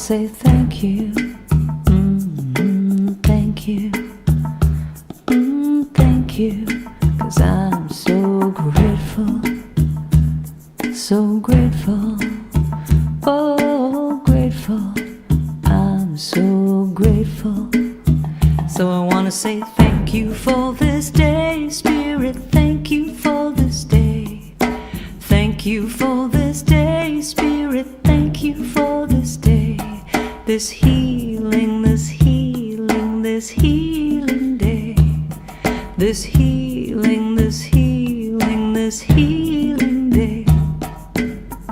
say thank you. Thank you. Thank you. 'Cause I'm so grateful. So grateful. Oh, grateful. I'm so grateful. So I want to say thank you for this day, Spirit. Thank you for this day. Thank you for this day, Spirit. Thank you for this day. This healing, this healing, this healing day. This healing, this healing, this healing day.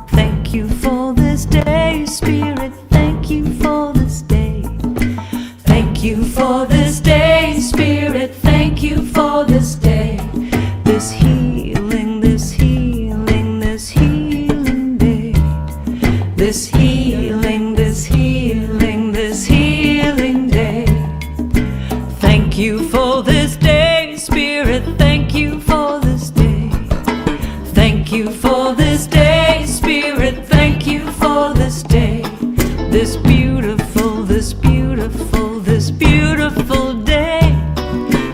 Thank you for this day, Spirit. Thank you for this day. Thank you for this day, Spirit. Thank you for this day. This healing, this healing, this healing day. This healing, this healing, this healing day. Thank you for this day, Spirit. Thank you for this day. Thank you for this day, Spirit. Thank you for this day. This beautiful, this beautiful, this beautiful day.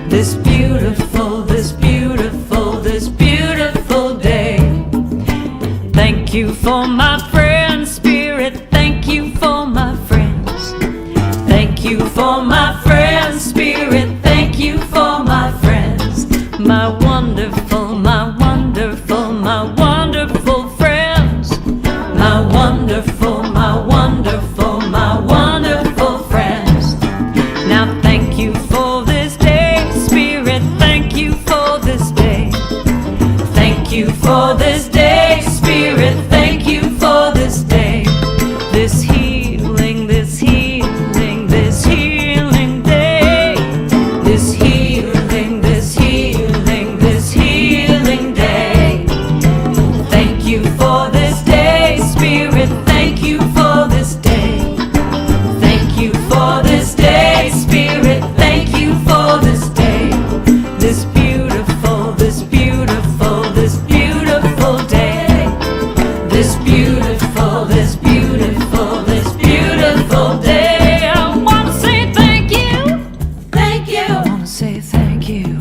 This beautiful, this beautiful, this beautiful day. Thank you for my friends, Spirit. Thank you for my friends. Thank you for my friends, Spirit. Thank you for my friends. My wonderful, my wonderful, my wonderful friends. My wonderful, my wonderful, my wonderful friends. Now thank you for this day, Spirit. Thank you for this day. Thank you for this day, Spirit. Thank you for this day. This healing, this healing, this healing day. This healing, this healing, this healing day. Thank you for this day, Spirit. Thank you for this day. Thank you for this day, Spirit. Thank you for this day. This beautiful, this beautiful, this beautiful day. This beautiful, this beautiful, this beautiful day. I want to say thank you. Thank you. I want to say thank you.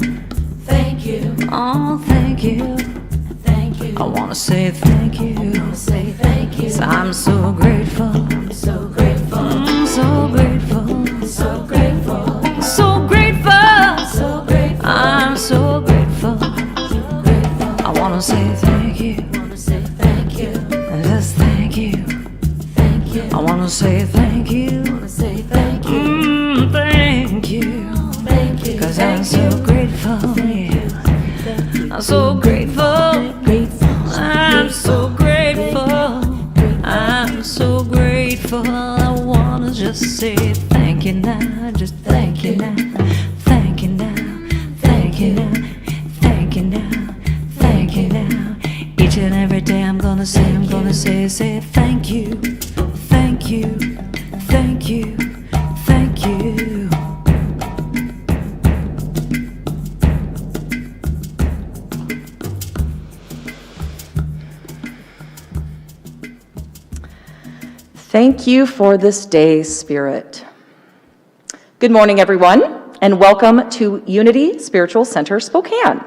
Thank you. Oh, thank you. Thank you. I want to say thank you. I want to say thank you. 'Cause I'm so grateful. I'm so grateful. I'm so grateful. So grateful. So grateful. So grateful. I'm so grateful. So grateful. I want to say thank you. I want to say thank you. Just thank you. Thank you. I want to say thank you. I want to say thank you. Thank you. Thank you. 'Cause I'm so grateful. Yeah. I'm so grateful. I'm so grateful. I'm so grateful. I wanna just say thank you now. Just thank you now. Thank you now. Thank you now. Thank you now. Thank you now. Each and every day I'm gonna say thank you. Thank you. Thank you. Thank you. Thank you for this day, Spirit. Good morning, everyone, and welcome to Unity Spiritual Center Spokane,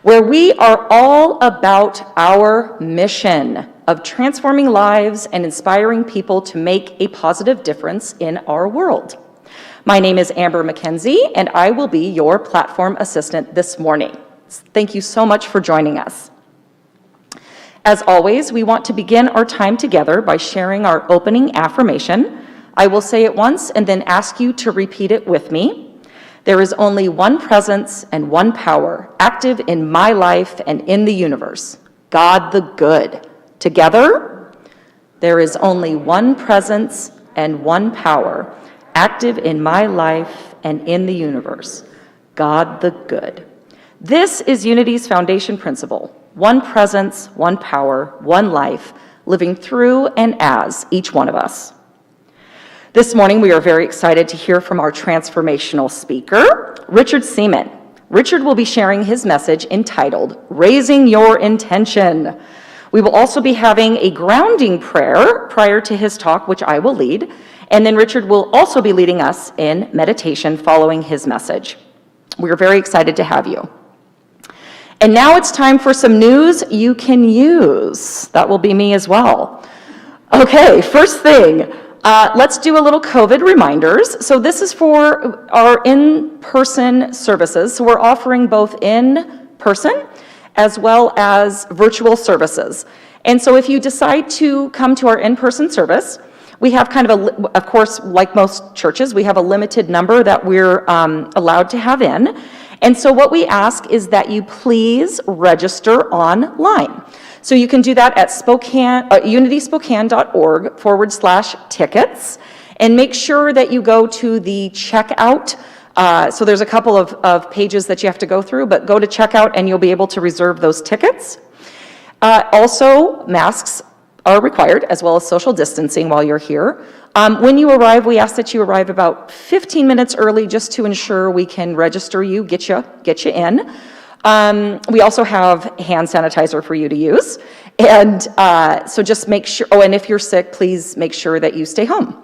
where we are all about our mission of transforming lives and inspiring people to make a positive difference in our world. My name is Amber McKenzie, and I will be your platform assistant this morning. Thank you so much for joining us. As always, we want to begin our time together by sharing our opening affirmation. I will say it once and then ask you to repeat it with me. There is only one presence and one power active in my life and in the universe, God the Good. Together, there is only one presence and one power active in my life and in the universe, God the Good. This is Unity's foundation principle. One presence, one power, one life, living through and as each one of us. This morning, we are very excited to hear from our transformational speaker, Richard Seaman. Richard will be sharing his message entitled, Raising Your Intention. We will also be having a grounding prayer prior to his talk, which I will lead, And then Richard will also be leading us in meditation following his message. We're very excited to have you. And now it's time for some news you can use. That will be me as well. Okay, first thing, let's do a little COVID reminders. So this is for our in-person services. So we're offering both in-person as well as virtual services. And so if you decide to come to our in-person service, we have kind of course, like most churches, we have a limited number that we're allowed to have in. And so what we ask is that you please register online. So you can do that at unityspokane.org/tickets, and make sure that you go to the checkout. So there's a couple of pages that you have to go through, but go to checkout and you'll be able to reserve those tickets. Also, masks are required, as well as social distancing while you're here. When you arrive, we ask that you arrive about 15 minutes early just to ensure we can register you, get you in. We also have hand sanitizer for you to use. And so just make sure, and if you're sick, please make sure that you stay home.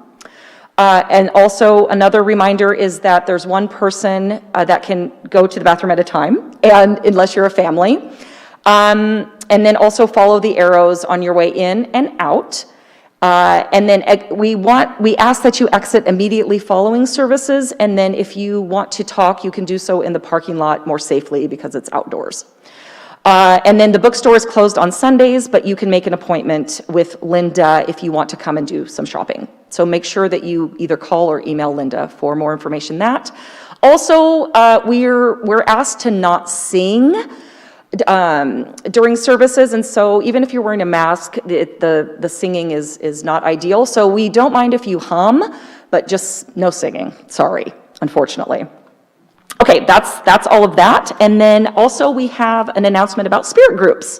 And also another reminder is that there's one person that can go to the bathroom at a time, and unless you're a family. And then also follow the arrows on your way in and out. And then we ask that you exit immediately following services, and then if you want to talk, you can do so in the parking lot more safely because it's outdoors. And then the bookstore is closed on Sundays, but you can make an appointment with Linda if you want to come and do some shopping. So make sure that you either call or email Linda for more information on that. Also, we're asked to not sing during services, and so even if you're wearing a mask, the singing is not ideal. So we don't mind if you hum, but just no singing. Sorry, unfortunately. Okay, that's all of that. And then also we have an announcement about spirit groups.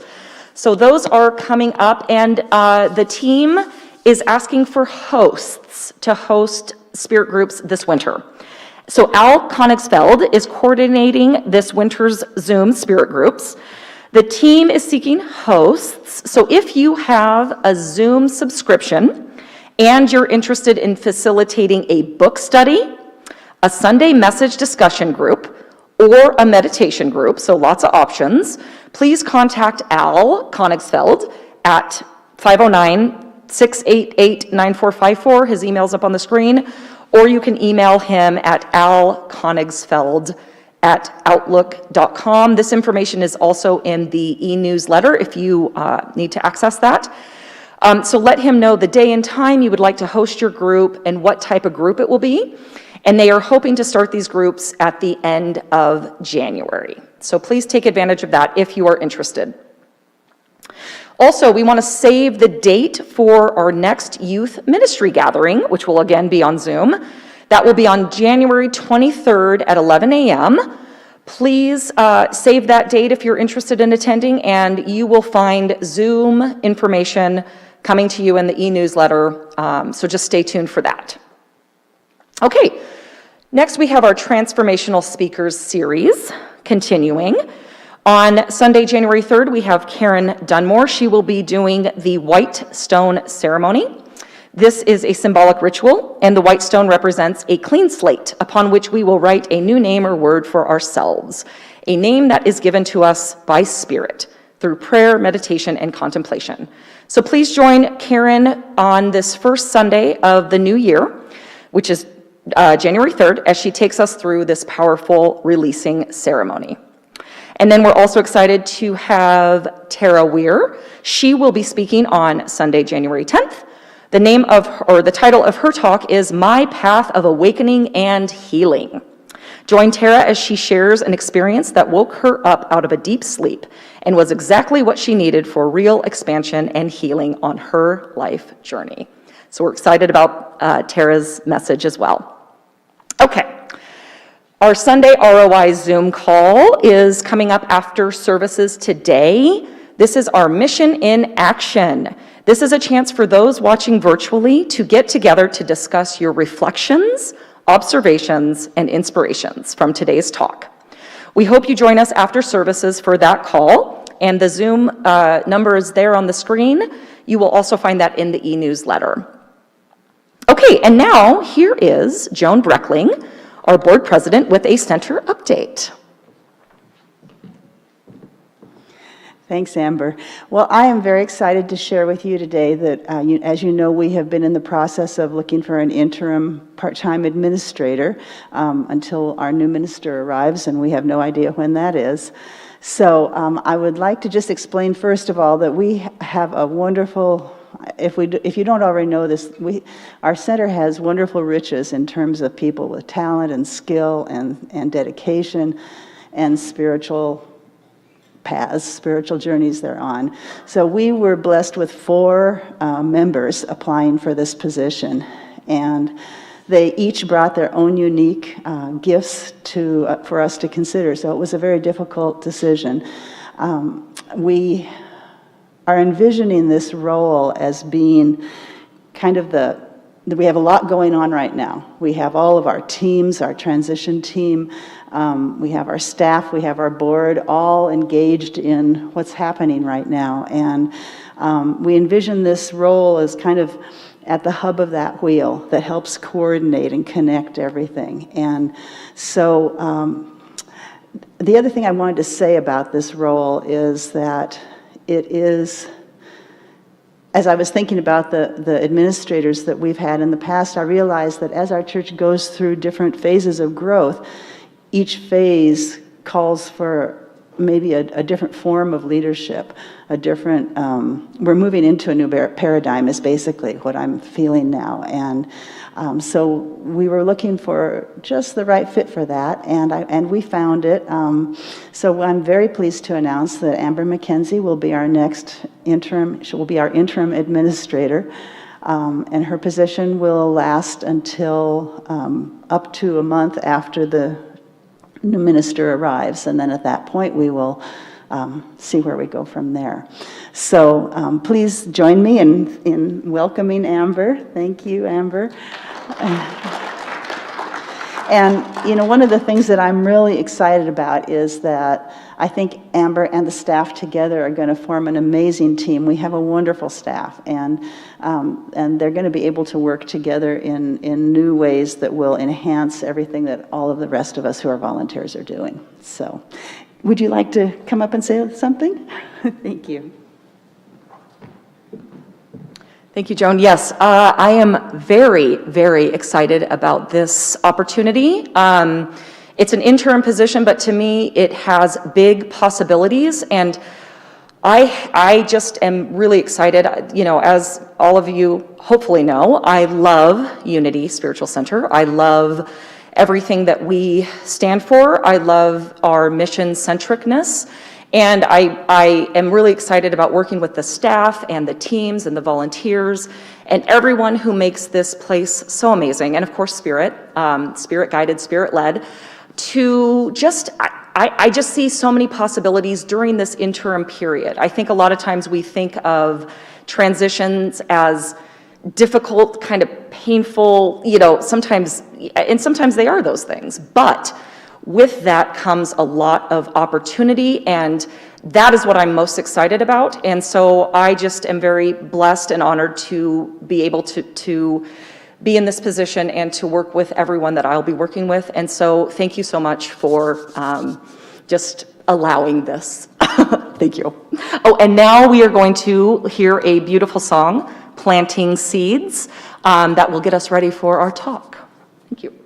So those are coming up, and the team is asking for hosts to host spirit groups this winter. So Al Konigsfeld is coordinating this winter's Zoom spirit groups. The team is seeking hosts. So if you have a Zoom subscription and you're interested in facilitating a book study, a Sunday message discussion group, or a meditation group, so lots of options, please contact Al Konigsfeld at 509-688-9454. His email's up on the screen. Or you can email him at alkonigsfeld@outlook.com. This information is also in the e-newsletter if you need to access that. So let him know the day and time you would like to host your group and what type of group it will be. And they are hoping to start these groups at the end of January. So please take advantage of that if you are interested. Also, we want to save the date for our next youth ministry gathering, which will again be on Zoom. That will be on January 23rd at 11 a.m. Please save that date if you're interested in attending, and you will find Zoom information coming to you in the e-newsletter, so just stay tuned for that. Okay, next we have our Transformational Speakers series continuing. On Sunday, January 3rd, we have Karen Dunmore. She will be doing the white stone ceremony. This is a symbolic ritual, and the white stone represents a clean slate upon which we will write a new name or word for ourselves, a name that is given to us by Spirit through prayer, meditation, and contemplation. So please join Karen on this first Sunday of the new year, which is January 3rd, as she takes us through this powerful releasing ceremony. And then we're also excited to have Tara Weir. She will be speaking on Sunday, January 10th. The title of her talk is My Path of Awakening and Healing. Join Tara as she shares an experience that woke her up out of a deep sleep and was exactly what she needed for real expansion and healing on her life journey. So we're excited about Tara's message as well. Okay. Our Sunday ROI Zoom call is coming up after services today. This is our Mission in Action. This is a chance for those watching virtually to get together to discuss your reflections, observations, and inspirations from today's talk. We hope you join us after services for that call, and the Zoom number is there on the screen. You will also find that in the e-newsletter. Okay, and now here is Joan Breckling, our board president, with a center update. Thanks, Amber. Well, I am very excited to share with you today that, as you know, we have been in the process of looking for an interim part-time administrator until our new minister arrives, and we have no idea when that is. So I would like to just explain, first of all, that we have a wonderful, if you don't already know this, our center has wonderful riches in terms of people with talent and skill and dedication and spiritual paths, spiritual journeys they're on. So we were blessed with 4 members applying for this position, and they each brought their own unique gifts for us to consider. So it was a very difficult decision. We are envisioning this role as being kind of we have a lot going on right now. We have all of our teams, our transition team, we have our staff, we have our board, all engaged in what's happening right now. And we envision this role as kind of at the hub of that wheel that helps coordinate and connect everything. And so the other thing I wanted to say about this role is that it is, as I was thinking about the administrators that we've had in the past, I realized that as our church goes through different phases of growth, each phase calls for maybe a different form of leadership, a different, we're moving into a new paradigm is basically what I'm feeling now. And so we were looking for just the right fit for that, and we found it. So I'm very pleased to announce that Amber McKenzie will be our next interim, she will be our interim administrator, and her position will last until up to a month after the new minister arrives, and then at that point we will see where we go from there. So please join me in welcoming Amber. Thank you, Amber. And, you know, one of the things that I'm really excited about is that I think Amber and the staff together are going to form an amazing team. We have a wonderful staff, and they're going to be able to work together in new ways that will enhance everything that all of the rest of us who are volunteers are doing. So, would you like to come up and say something? Thank you. Thank you, Joan. Yes, I am very, very excited about this opportunity. It's an interim position, but to me, it has big possibilities, and I just am really excited. You know, as all of you hopefully know, I love Unity Spiritual Center. I love everything that we stand for. I love our mission-centricness. And I am really excited about working with the staff and the teams and the volunteers and everyone who makes this place so amazing. And of course, Spirit-guided, Spirit-led, to just, I just see so many possibilities during this interim period. I think a lot of times we think of transitions as difficult, kind of painful, you know, sometimes they are those things. But with that comes a lot of opportunity, and that is what I'm most excited about. And so I just am very blessed and honored to be able to be in this position and to work with everyone that I'll be working with. And so thank you so much for just allowing this. Thank you. Oh, and now we are going to hear a beautiful song, Planting Seeds, that will get us ready for our talk. Thank you.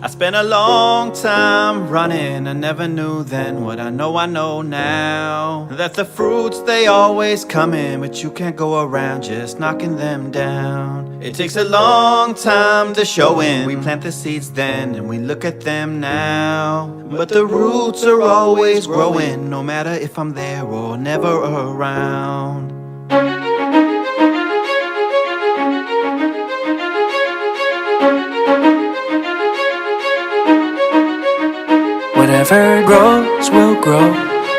I spent a long time running, I never knew then what I know now. That the fruits, they always come in, but you can't go around just knocking them down. It takes a long time to show in. We plant the seeds then, and we look at them now. But the roots are always growing, no matter if I'm there or never around. Whatever grows will grow,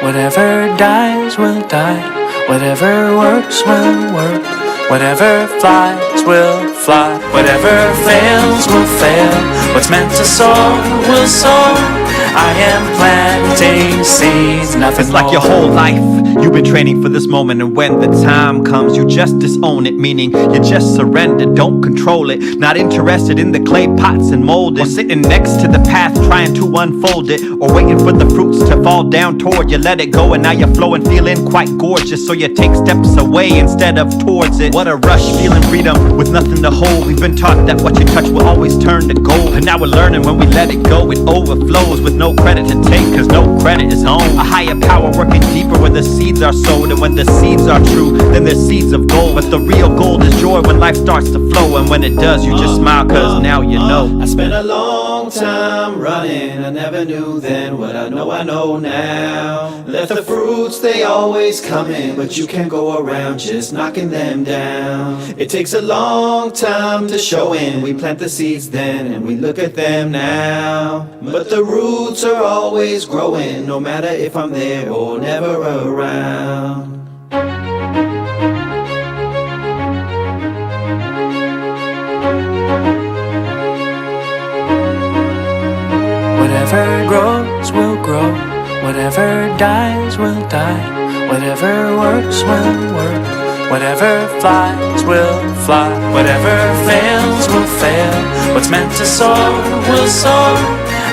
Whatever dies will die. Whatever works will work. Whatever flies will fly. Whatever fails will fail. What's meant to soar will soar. I am planting seeds, nothing It's like your whole life you've been training for this moment, and when the time comes you just disown it, meaning you just surrender, don't control it, not interested in the clay pots and mold it, or sitting next to the path trying to unfold it, or waiting for the fruits to fall down toward you. Let it go and now you're flowing, feeling quite gorgeous, so you take steps away instead of towards it. What a rush, feeling freedom with nothing to hold. We've been taught that what you touch will always turn to gold, and now we're learning when we let it go it overflows with no credit to take, cause no credit is home. A higher power working deeper where the seeds are sowed, and when the seeds are true then they're seeds of gold. But the real gold is joy when life starts to flow, and when it does you just smile cause now you know. I spent a long time running, I never knew then what I know now. That the fruits they always come in, but you can't go around just knocking them down. It takes a long time to show in, we plant the seeds then and we look at them now. But the roots are always growing, no matter if I'm there or never around. Whatever grows will grow. Whatever dies will die. Whatever works will work. Whatever flies will fly. Whatever fails will fail. What's meant to soar will soar.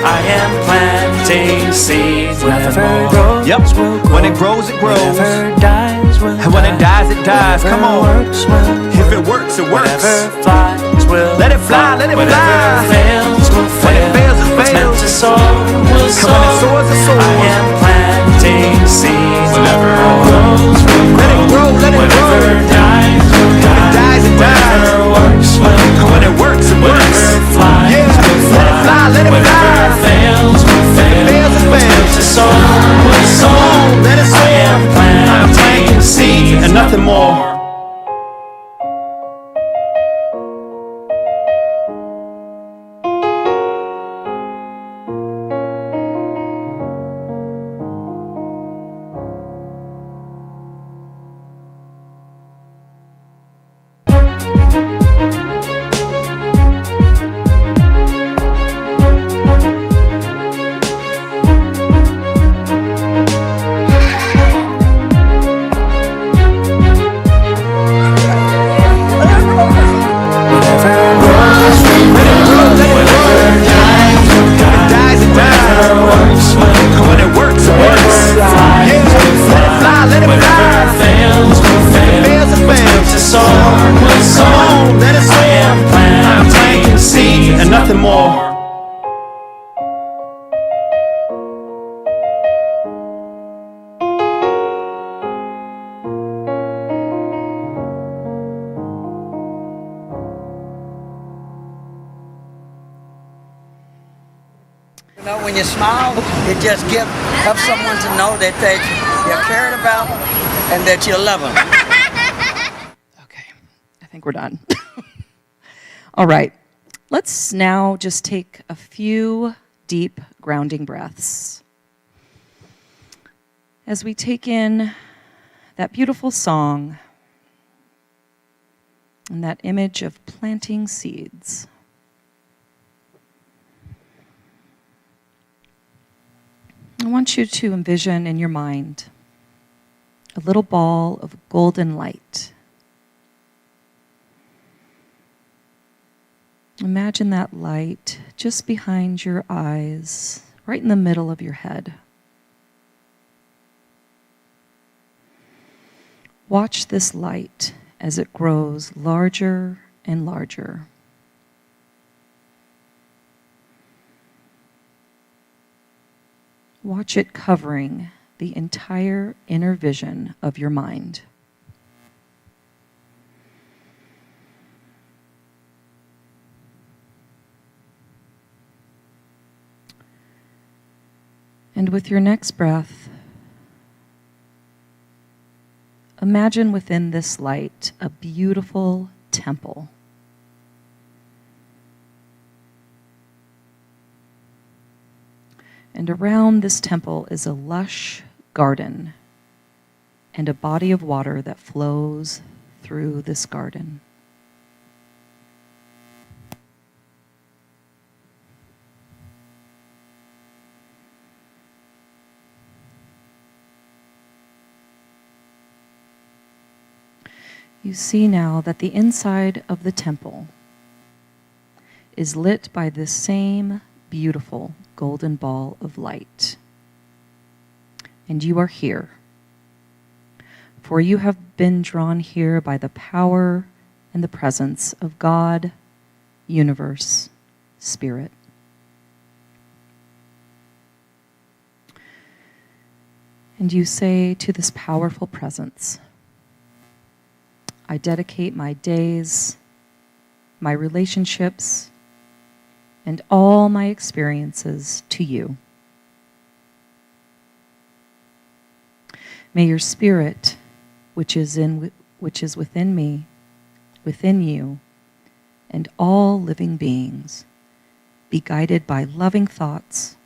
I am planting seeds. Whatever grows will grow. When it grows, it grows. Whatever dies will And when it dies, it dies. Come on. Works will If it works, it works. Whatever flies will Let it fly, let it Whatever fly. fails will When it fail. fails, it What's meant fails. to soar will And soar. when it soars, it soars. I am planting seeds. Whatever grows will Let it grow, let it Whatever grow. dies will When it die. dies, it dies. Whatever works will And when it works, it works. Whatever flies Yeah, will let it fly, let it Whatever fly. fails will fail. fails, it What's meant fails. to soar will soar. Let it soar. I am planting seeds and nothing more. Nothing more. You know, when you smile, it just helps someone to know that you're cared about and that you love them. Okay, I think we're done. All right, let's now just take a few deep grounding breaths. As we take in that beautiful song and that image of planting seeds. I want you to envision in your mind a little ball of golden light. Imagine that light just behind your eyes, right in the middle of your head. Watch this light as it grows larger and larger. Watch it covering the entire inner vision of your mind. And with your next breath, imagine within this light a beautiful temple. And around this temple is a lush garden and a body of water that flows through this garden. You see now that the inside of the temple is lit by this same beautiful golden ball of light. And you are here, for you have been drawn here by the power and the presence of God, universe, spirit. And you say to this powerful presence, I dedicate my days, my relationships, and all my experiences to you. May your spirit, which is within me, within you, and all living beings, be guided by loving thoughts,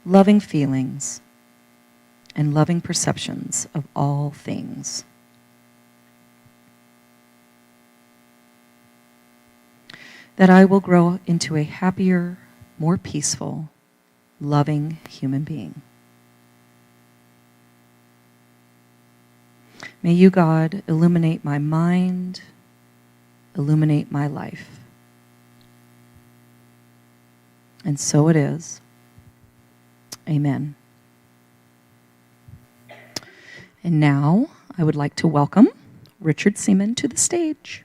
loving feelings, and loving perceptions of all things. That I will grow into a happier, more peaceful, loving human being. May you, God, illuminate my mind, illuminate my life. And so it is. Amen. And now I would like to welcome Richard Seaman to the stage.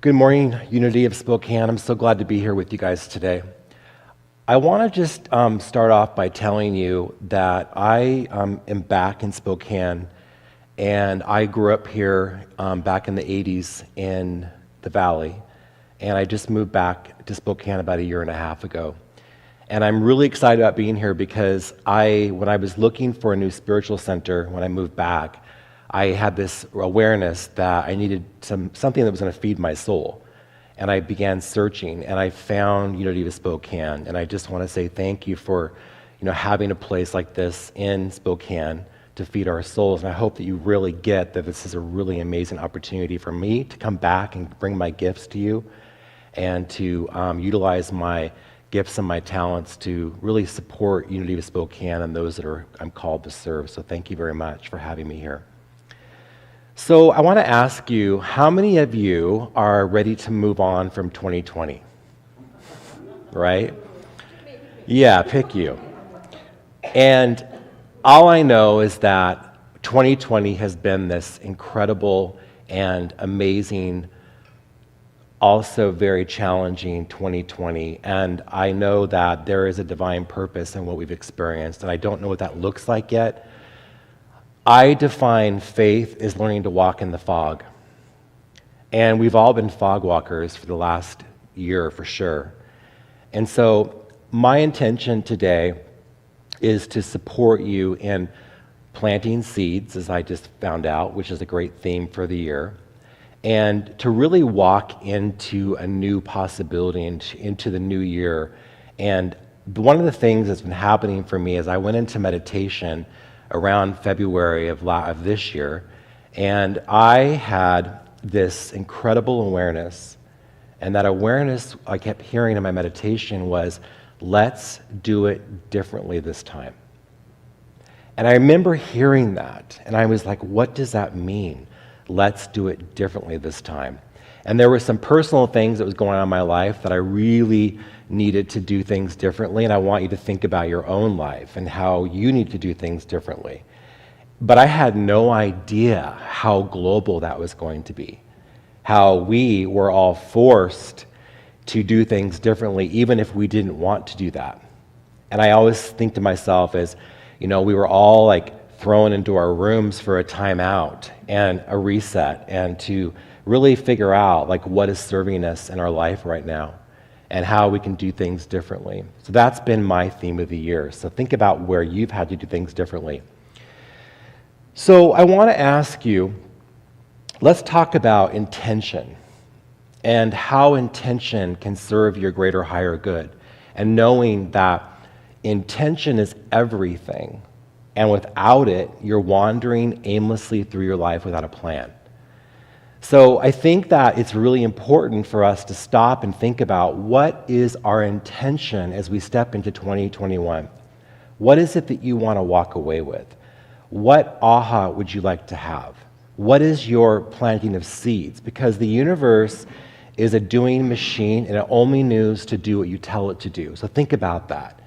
Good morning, Unity of Spokane. I'm so glad to be here with you guys today. I want to just start off by telling you that I am back in Spokane, and I grew up here back in the 80s in the Valley, and I just moved back to Spokane about 1.5 years ago. And I'm really excited about being here because when I was looking for a new spiritual center when I moved back, I had this awareness that I needed something that was going to feed my soul. And I began searching, and I found Unity of Spokane. And I just want to say thank you for having a place like this in Spokane to feed our souls. And I hope that you really get that this is a really amazing opportunity for me to come back and bring my gifts to you and to utilize my gifts and my talents to really support Unity of Spokane and those that I'm called to serve. So thank you very much for having me here. So I want to ask you, how many of you are ready to move on from 2020? Right? Yeah, pick you. And all I know is that 2020 has been this incredible and amazing, also very challenging 2020. And I know that there is a divine purpose in what we've experienced, and I don't know what that looks like yet. I define faith as learning to walk in the fog. And we've all been fog walkers for the last year for sure. And so my intention today is to support you in planting seeds, as I just found out, which is a great theme for the year, and to really walk into a new possibility, into the new year. And one of the things that's been happening for me is I went into meditation around February of this year, and I had this incredible awareness, and that awareness I kept hearing in my meditation was, let's do it differently this time. And I remember hearing that, and I was like, what does that mean? Let's do it differently this time. And there were some personal things that was going on in my life that I really needed to do things differently, and I want you to think about your own life and how you need to do things differently. But I had no idea how global that was going to be, how we were all forced to do things differently, even if we didn't want to do that. And I always think to myself as, we were all like thrown into our rooms for a timeout and a reset, and to really figure out like what is serving us in our life right now and how we can do things differently. So that's been my theme of the year. So think about where you've had to do things differently. So I want to ask you, let's talk about intention. and how intention can serve your greater higher good, and knowing that intention is everything, and without it, you're wandering aimlessly through your life without a plan. So I think that it's really important for us to stop and think about what is our intention as we step into 2021. What is it that you want to walk away with? What aha would you like to have? What is your planting of seeds? Because the universe is a doing machine, and it only knows to do what you tell it to do. So think about that.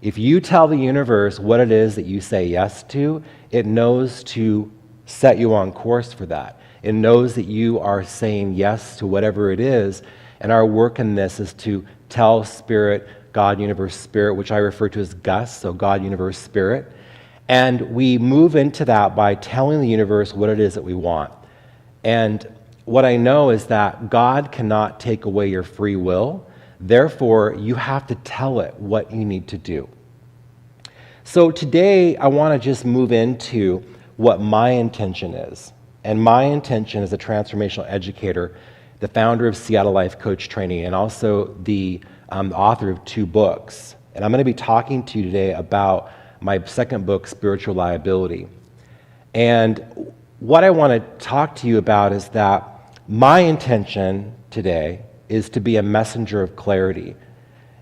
If you tell the universe what it is that you say yes to, it knows to set you on course for that. It knows that you are saying yes to whatever it is, and our work in this is to tell Spirit, God, Universe, Spirit, which I refer to as GUS, so God, Universe, Spirit, and we move into that by telling the universe what it is that we want. And what I know is that God cannot take away your free will, therefore you have to tell it what you need to do. So today I want to just move into what my intention is. And my intention as a transformational educator, the founder of Seattle Life Coach Training, and also the author of 2 books. And I'm going to be talking to you today about my second book, Spiritual Liability. And what I want to talk to you about is that my intention today is to be a messenger of clarity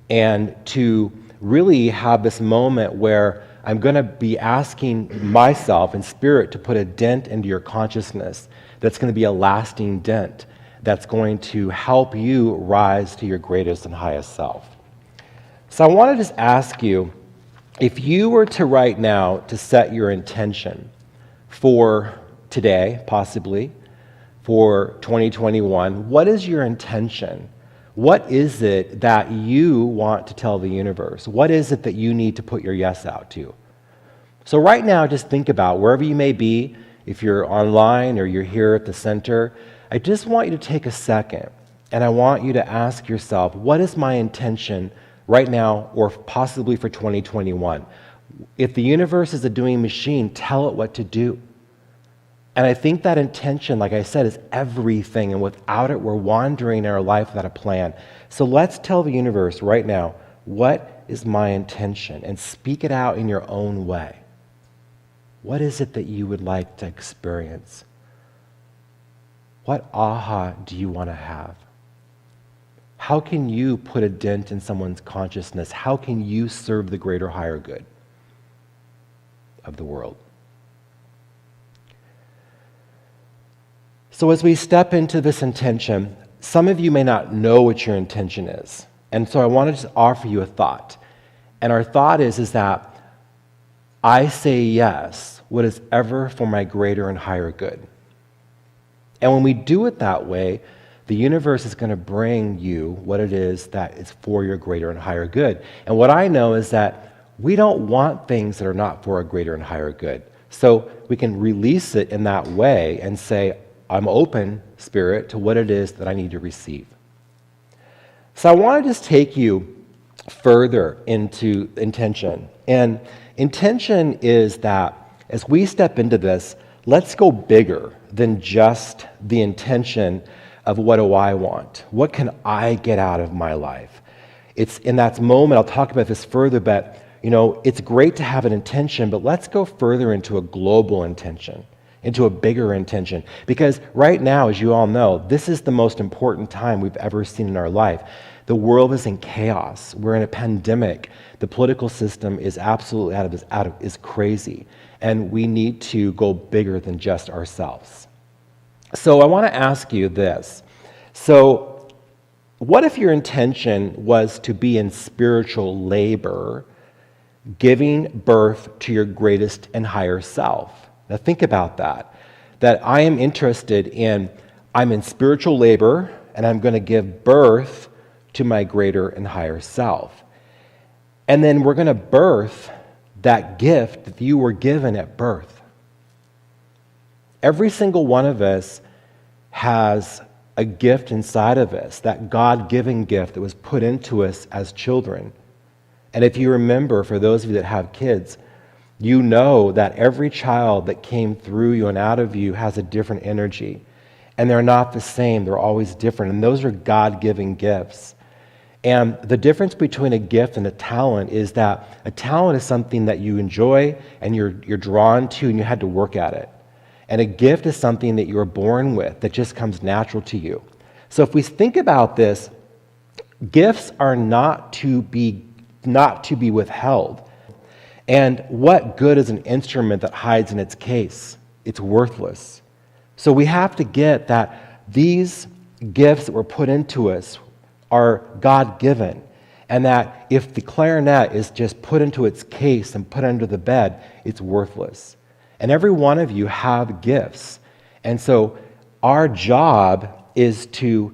and to really have this moment where I'm going to be asking myself and Spirit to put a dent into your consciousness that's going to be a lasting dent that's going to help you rise to your greatest and highest self. So I want to just ask you, if you were to right now to set your intention for today, possibly, for 2021, what is your intention? What is it that you want to tell the universe? What is it that you need to put your yes out to? So right now, just think about wherever you may be, if you're online or you're here at the center, I just want you to take a second and I want you to ask yourself, what is my intention right now or possibly for 2021? If the universe is a doing machine, tell it what to do. And I think that intention, like I said, is everything. And without it, we're wandering in our life without a plan. So let's tell the universe right now, what is my intention? And speak it out in your own way. What is it that you would like to experience? What aha do you want to have? How can you put a dent in someone's consciousness? How can you serve the greater, higher good of the world? So as we step into this intention, some of you may not know what your intention is. And so I want to just offer you a thought. And our thought is that I say yes, what is ever for my greater and higher good. And when we do it that way, the universe is going to bring you what it is that is for your greater and higher good. And what I know is that we don't want things that are not for a greater and higher good. So we can release it in that way and say, I'm open, Spirit, to what it is that I need to receive. So I want to just take you further into intention. And intention is that as we step into this, let's go bigger than just the intention of what do I want? What can I get out of my life? It's in that moment, I'll talk about this further, but it's great to have an intention, but let's go further into a global intention, into a bigger intention. Because right now, as you all know, this is the most important time we've ever seen in our life. The world is in chaos. We're in a pandemic. The political system is absolutely is crazy. And we need to go bigger than just ourselves. So I want to ask you this. So what if your intention was to be in spiritual labor, giving birth to your greatest and higher self? Now think about that. That I am interested in, I'm in spiritual labor, and I'm going to give birth to my greater and higher self. And then we're going to birth that gift that you were given at birth. Every single one of us has a gift inside of us, that God-given gift that was put into us as children. And if you remember, for those of you that have kids, you know that every child that came through you and out of you has a different energy. and they're not the same. They're always different, and those are God-given gifts. And the difference between a gift and a talent is that a talent is something that you enjoy and you're drawn to and you had to work at it. And a gift is something that you were born with that just comes natural to you. So if we think about this, gifts are not to be withheld. And what good is an instrument that hides in its case? It's worthless. So we have to get that these gifts that were put into us are God-given, and that if the clarinet is just put into its case and put under the bed, it's worthless. And every one of you have gifts. And so our job is to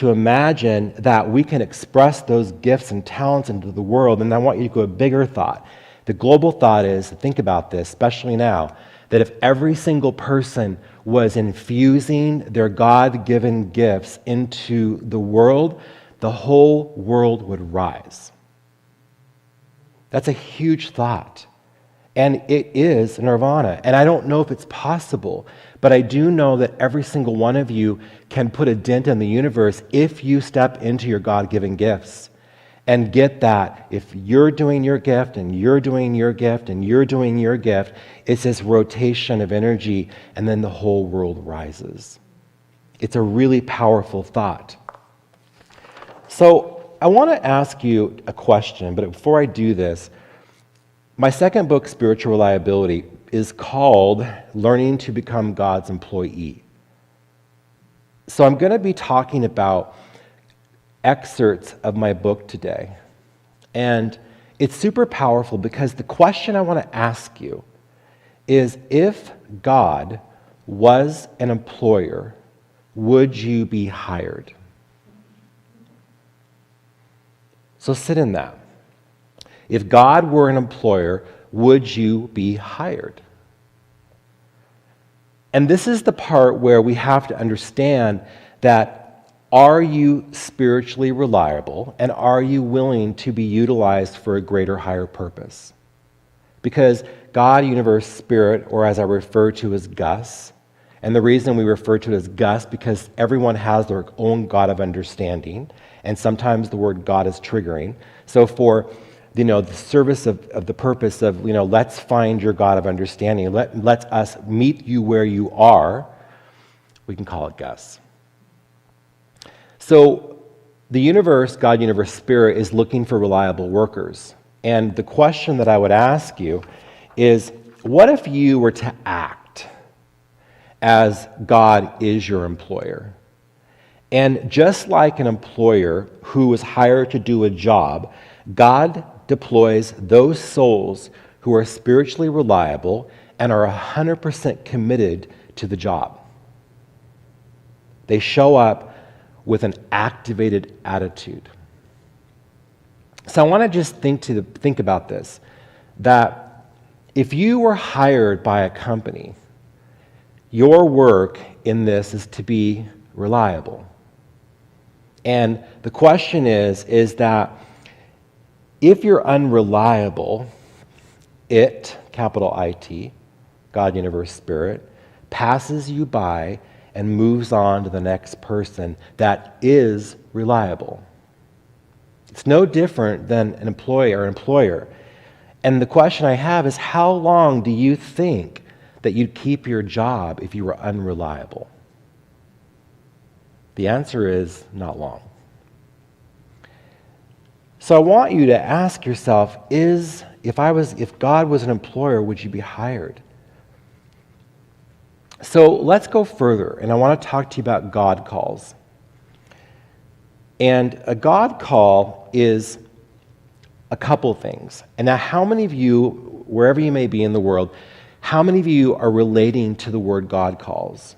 imagine that we can express those gifts and talents into the world. And I want you to go a bigger thought. The global thought is, think about this, especially now, that if every single person was infusing their God-given gifts into the world, the whole world would rise. That's a huge thought. And it is nirvana. And I don't know if it's possible, but I do know that every single one of you can put a dent in the universe if you step into your God-given gifts. And get that if you're doing your gift and you're doing your gift and you're doing your gift, it's this rotation of energy, and then the whole world rises. It's a really powerful thought. So I want to ask you a question, but before I do this, my second book, Spiritual Reliability, is called Learning to Become God's Employee. So I'm going to be talking about excerpts of my book today. And it's super powerful because the question I want to ask you is, if God was an employer, would you be hired? So sit in that. If God were an employer, would you be hired? And this is the part where we have to understand that, are you spiritually reliable, and are you willing to be utilized for a greater, higher purpose? Because God, universe, spirit, or as I refer to as Gus, and the reason we refer to it as Gus, because everyone has their own God of understanding, and sometimes the word God is triggering. So for the service of the purpose of, let's find your God of understanding, let us meet you where you are, we can call it Gus. So the universe, God, universe, spirit, is looking for reliable workers. And the question that I would ask you is, what if you were to act as God is your employer? And just like an employer who is hired to do a job, God deploys those souls who are spiritually reliable and are 100% committed to the job. They show up with an activated attitude. So I want to just think about this, that if you were hired by a company, your work in this is to be reliable. And the question is that if you're unreliable, it, capital IT, God, universe, spirit, passes you by and moves on to the next person that is reliable. It's no different than an employee or employer. And the question I have is, how long do you think that you'd keep your job if you were unreliable? The answer is not long. So I want you to ask yourself, if God was an employer, would you be hired? So let's go further, and I want to talk to you about God calls. And a God call is a couple things. And now, how many of you, wherever you may be in the world, how many of you are relating to the word God calls?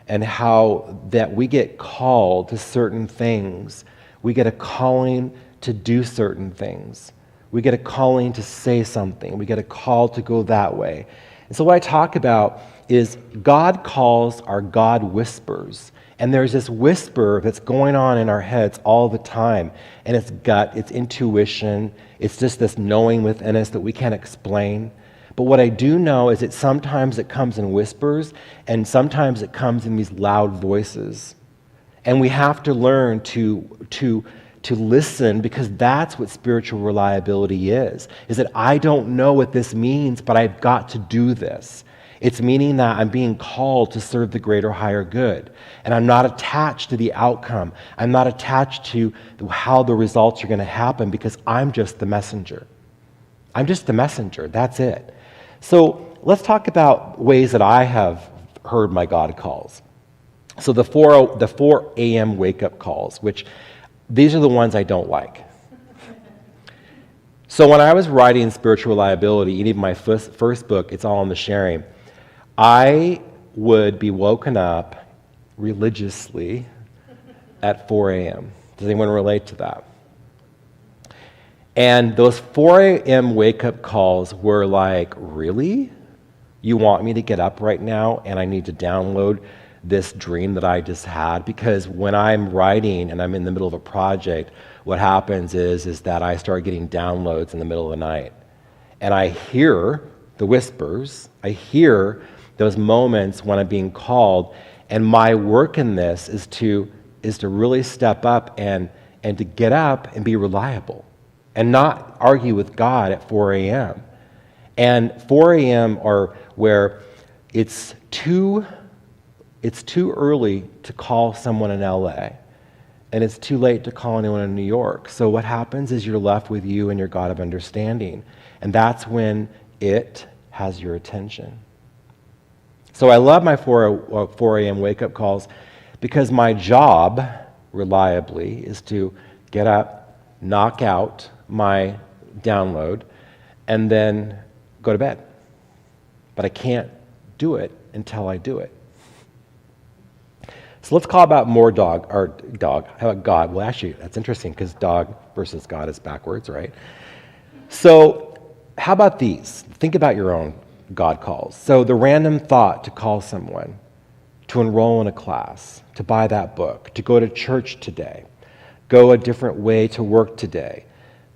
And how that we get called to certain things. We get a calling to do certain things. We get a calling to say something. We get a call to go that way. And so what I talk about is God calls are God whispers. And there's this whisper that's going on in our heads all the time. And it's gut, it's intuition, it's just this knowing within us that we can't explain. But what I do know is that sometimes it comes in whispers, and sometimes it comes in these loud voices. And we have to learn to listen, because that's what spiritual reliability is that I don't know what this means, but I've got to do this. It's meaning that I'm being called to serve the greater, higher good. And I'm not attached to the outcome. I'm not attached to how the results are going to happen, because I'm just the messenger. I'm just the messenger. That's it. So let's talk about ways that I have heard my God calls. So the 4 a.m. wake-up calls, which these are the ones I don't like. So when I was writing Spiritual Reliability, even my first book, It's All in the Sharing, I would be woken up religiously at 4 a.m. Does anyone relate to that? And those 4 a.m. wake-up calls were like, really? You want me to get up right now and I need to download this dream that I just had? Because when I'm writing and I'm in the middle of a project, what happens is that I start getting downloads in the middle of the night. And I hear the whispers, I hear those moments when I'm being called, and my work in this is to really step up and to get up and be reliable and not argue with God at 4 a.m. And 4 a.m. are where it's too early to call someone in LA, and it's too late to call anyone in New York. So what happens is you're left with you and your God of understanding, and that's when it has your attention. So I love my 4 a.m. wake-up calls, because my job, reliably, is to get up, knock out my download, and then go to bed. But I can't do it until I do it. So let's talk about dog. How about God? Well, actually, that's interesting, because dog versus God is backwards, right? So how about these? Think about your own God calls. So the random thought to call someone, to enroll in a class, to buy that book, to go to church today, go a different way to work today.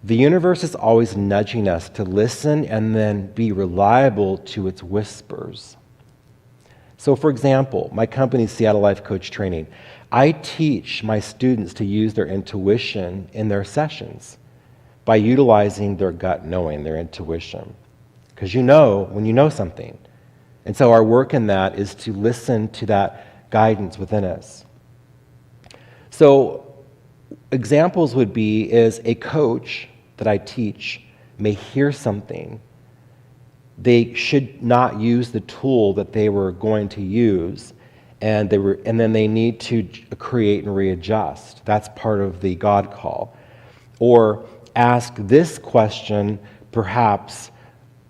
The universe is always nudging us to listen and then be reliable to its whispers. So for example, my company, Seattle Life Coach Training, I teach my students to use their intuition in their sessions by utilizing their gut knowing, their intuition. Because you know when you know something. And so our work in that is to listen to that guidance within us. So examples would be is a coach that I teach may hear something. They should not use the tool that they were going to use, and then they need to create and readjust. That's part of the God call. Or ask this question, perhaps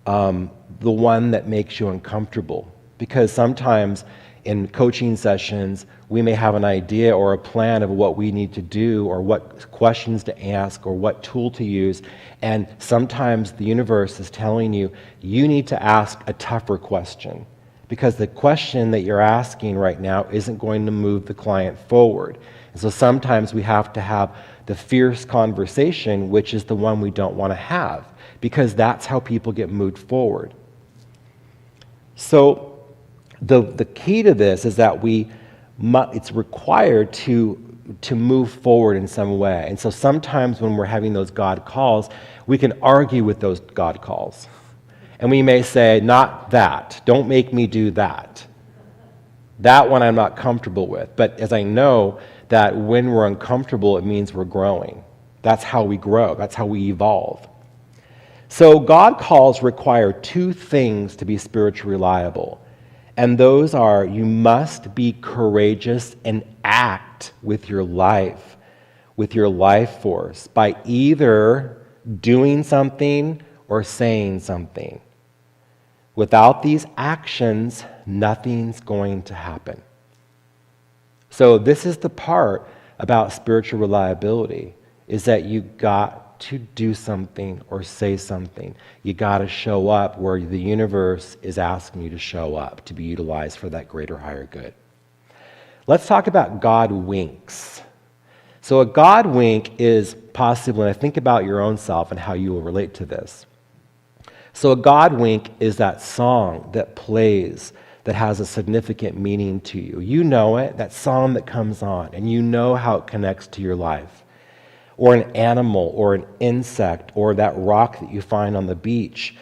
the one that makes you uncomfortable. Because sometimes in coaching sessions, we may have an idea or a plan of what we need to do, or what questions to ask, or what tool to use. And sometimes the universe is telling you, you need to ask a tougher question, because the question that you're asking right now isn't going to move the client forward. And so sometimes we have to have the fierce conversation, which is the one we don't want to have, because that's how people get moved forward. So the key to this is that it's required to move forward in some way. And so sometimes when we're having those God calls, we can argue with those God calls. And we may say, not that. Don't make me do that. That one I'm not comfortable with. But as I know that when we're uncomfortable, it means we're growing. That's how we grow. That's how we evolve. So God calls require two things to be spiritually reliable. And those are, you must be courageous and act with your life force, by either doing something or saying something. Without these actions, nothing's going to happen. So this is the part about spiritual reliability, is that you got to do something or say something. You got to show up where the universe is asking you to show up, to be utilized for that greater, higher good. Let's talk about God winks. So a God wink is possible, and I think about your own self and how you will relate to this. So a God wink is that song that plays that has a significant meaning to you. You know it, that song that comes on, and you know how it connects to your life. Or an animal, or an insect, or that rock that you find on the beach.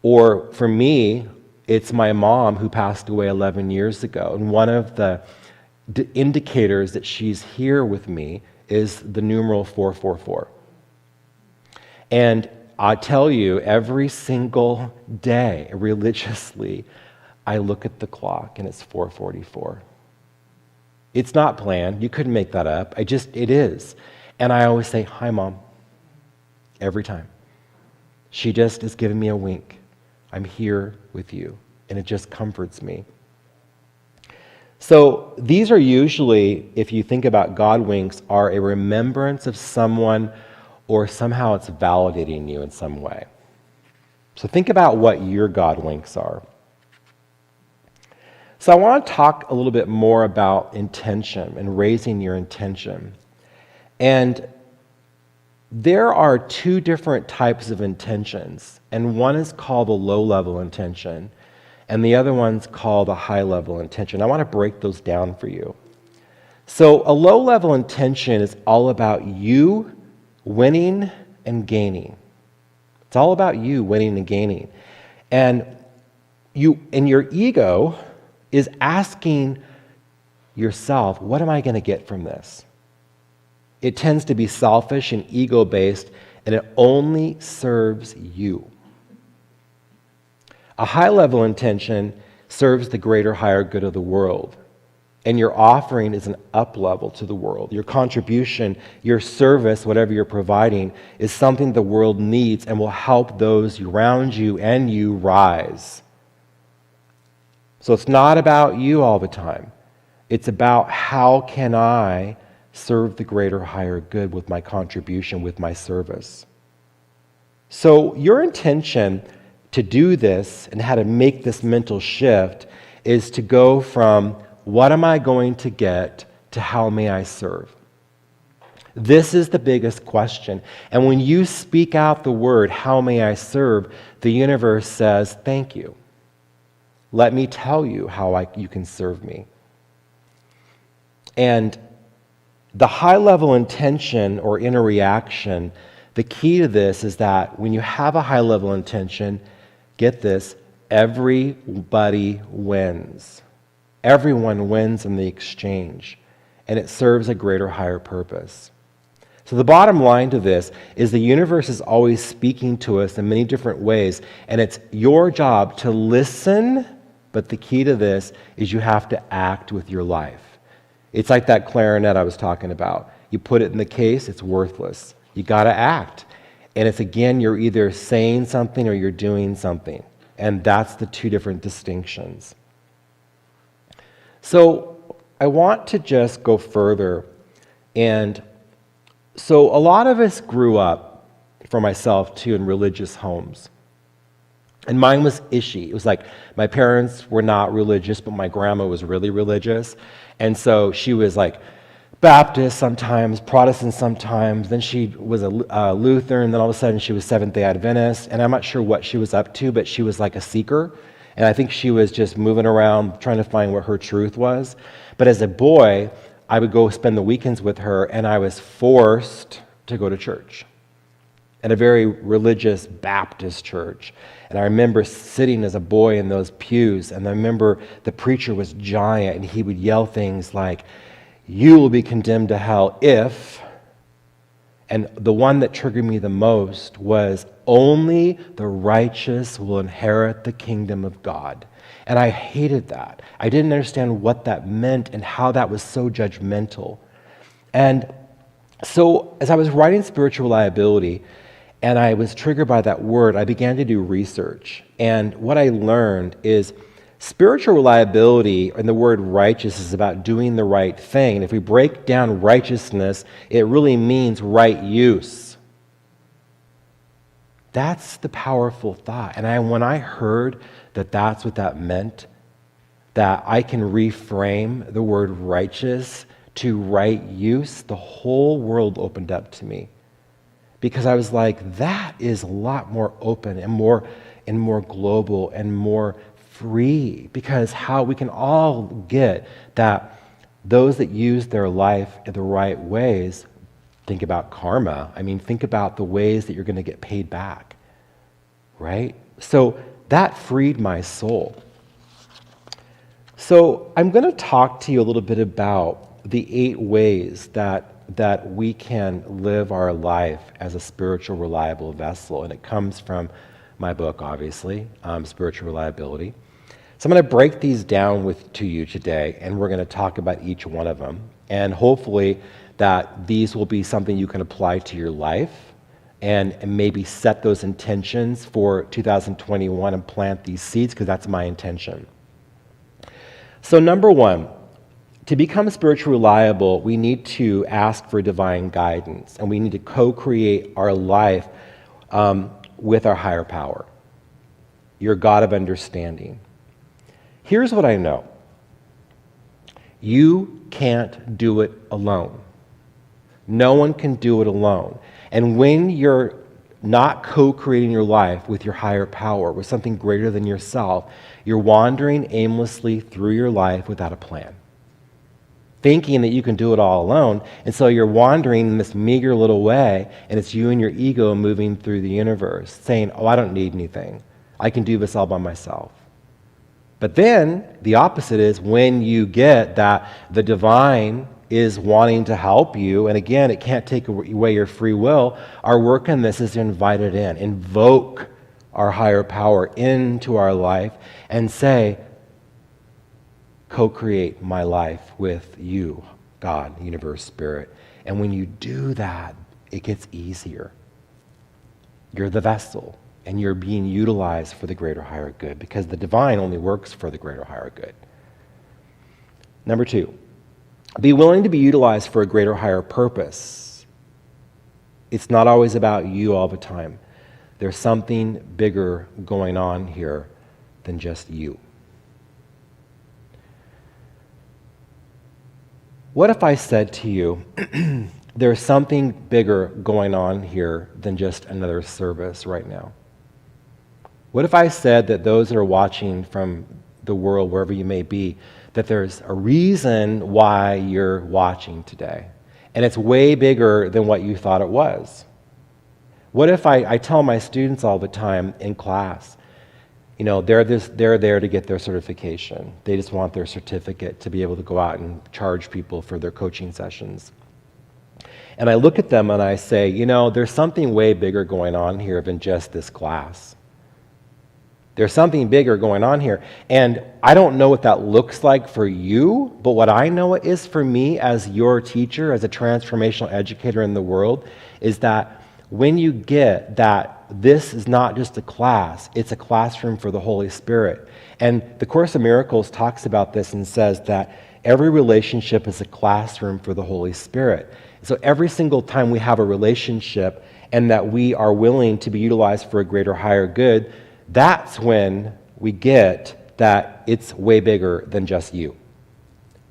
Or for me, it's my mom who passed away 11 years ago. And one of the indicators that she's here with me is the numeral 444. And I tell you, every single day, religiously, I look at the clock and it's 4:44. It's not planned. You couldn't make that up. It is. And I always say, "Hi, Mom," every time. She just is giving me a wink. I'm here with you. And it just comforts me. So these are usually, if you think about God winks, are a remembrance of someone, or somehow it's validating you in some way. So think about what your God winks are. So I want to talk a little bit more about intention and raising your intention. And there are two different types of intentions, and one is called a low-level intention, and the other one's called a high-level intention. I want to break those down for you. So a low-level intention is all about you winning and gaining. It's all about you winning and gaining. And your ego is asking yourself, what am I going to get from this? It tends to be selfish and ego-based, and it only serves you. A high-level intention serves the greater, higher good of the world. And your offering is an up level to the world. Your contribution, your service, whatever you're providing, is something the world needs and will help those around you and you rise. So it's not about you all the time. It's about how can I serve the greater, higher good with my contribution, with my service. So your intention to do this and how to make this mental shift is to go from what am I going to get to how may I serve? This is the biggest question. And when you speak out the word, how may I serve, the universe says, thank you. Let me tell you how you can serve me. And the high-level intention or inner reaction, the key to this is that when you have a high-level intention, get this, everybody wins. Everyone wins in the exchange, and it serves a greater, higher purpose. So the bottom line to this is the universe is always speaking to us in many different ways, and it's your job to listen, but the key to this is you have to act with your life. It's like that clarinet I was talking about. You put it in the case, it's worthless. You got to act. And it's again, you're either saying something or you're doing something. And that's the two different distinctions. So I want to just go further. And so a lot of us grew up, for myself too, in religious homes. And mine was ishy. It was like my parents were not religious, but my grandma was really religious. And so she was like Baptist sometimes, Protestant sometimes. Then she was a Lutheran. Then all of a sudden she was Seventh-day Adventist. And I'm not sure what she was up to, but she was like a seeker. And I think she was just moving around trying to find what her truth was. But as a boy, I would go spend the weekends with her, and I was forced to go to church at a very religious Baptist church. And I remember sitting as a boy in those pews, and I remember the preacher was giant, and he would yell things like, "You will be condemned to hell if," and the one that triggered me the most was, "Only the righteous will inherit the kingdom of God." And I hated that. I didn't understand what that meant and how that was so judgmental. And so as I was writing Spiritual Reliability, and I was triggered by that word, I began to do research. And what I learned is spiritual reliability and the word righteous is about doing the right thing. And if we break down righteousness, it really means right use. That's the powerful thought. And when I heard that that's what that meant, that I can reframe the word righteous to right use, the whole world opened up to me. Because I was like, that is a lot more open and more and more global and more free, because how we can all get that those that use their life in the right ways, think about karma. I mean, think about the ways that you're going to get paid back, right? So that freed my soul. So I'm going to talk to you a little bit about the 8 ways that we can live our life as a spiritual reliable vessel. And it comes from my book, obviously, Spiritual Reliability. So I'm going to break these down to you today, and we're going to talk about each one of them. And hopefully that these will be something you can apply to your life and maybe set those intentions for 2021 and plant these seeds, because that's my intention. So number 1, to become spiritually reliable, we need to ask for divine guidance, and we need to co-create our life with our higher power, your God of understanding. Here's what I know. You can't do it alone. No one can do it alone. And when you're not co-creating your life with your higher power, with something greater than yourself, you're wandering aimlessly through your life without a plan, thinking that you can do it all alone. And so you're wandering in this meager little way, and it's you and your ego moving through the universe, saying, oh, I don't need anything. I can do this all by myself. But then the opposite is when you get that the divine is wanting to help you, and again, it can't take away your free will. Our work in this is to invite it in, invoke our higher power into our life, and say, co-create my life with you, God, universe, spirit. And when you do that, it gets easier. You're the vessel, and you're being utilized for the greater higher good, because the divine only works for the greater higher good. Number 2, be willing to be utilized for a greater higher purpose. It's not always about you all the time. There's something bigger going on here than just you. What if I said to you, there's something bigger going on here than just another service right now? What if I said that those that are watching from the world, wherever you may be, that there's a reason why you're watching today, and it's way bigger than what you thought it was? What if I tell my students all the time in class, they're there to get their certification. They just want their certificate to be able to go out and charge people for their coaching sessions. And I look at them and I say, there's something way bigger going on here than just this class. There's something bigger going on here. And I don't know what that looks like for you, but what I know it is for me as your teacher, as a transformational educator in the world, is that when you get that this is not just a class, it's a classroom for the Holy Spirit. And the Course in Miracles talks about this and says that every relationship is a classroom for the Holy Spirit. So every single time we have a relationship and that we are willing to be utilized for a greater, higher good, that's when we get that it's way bigger than just you.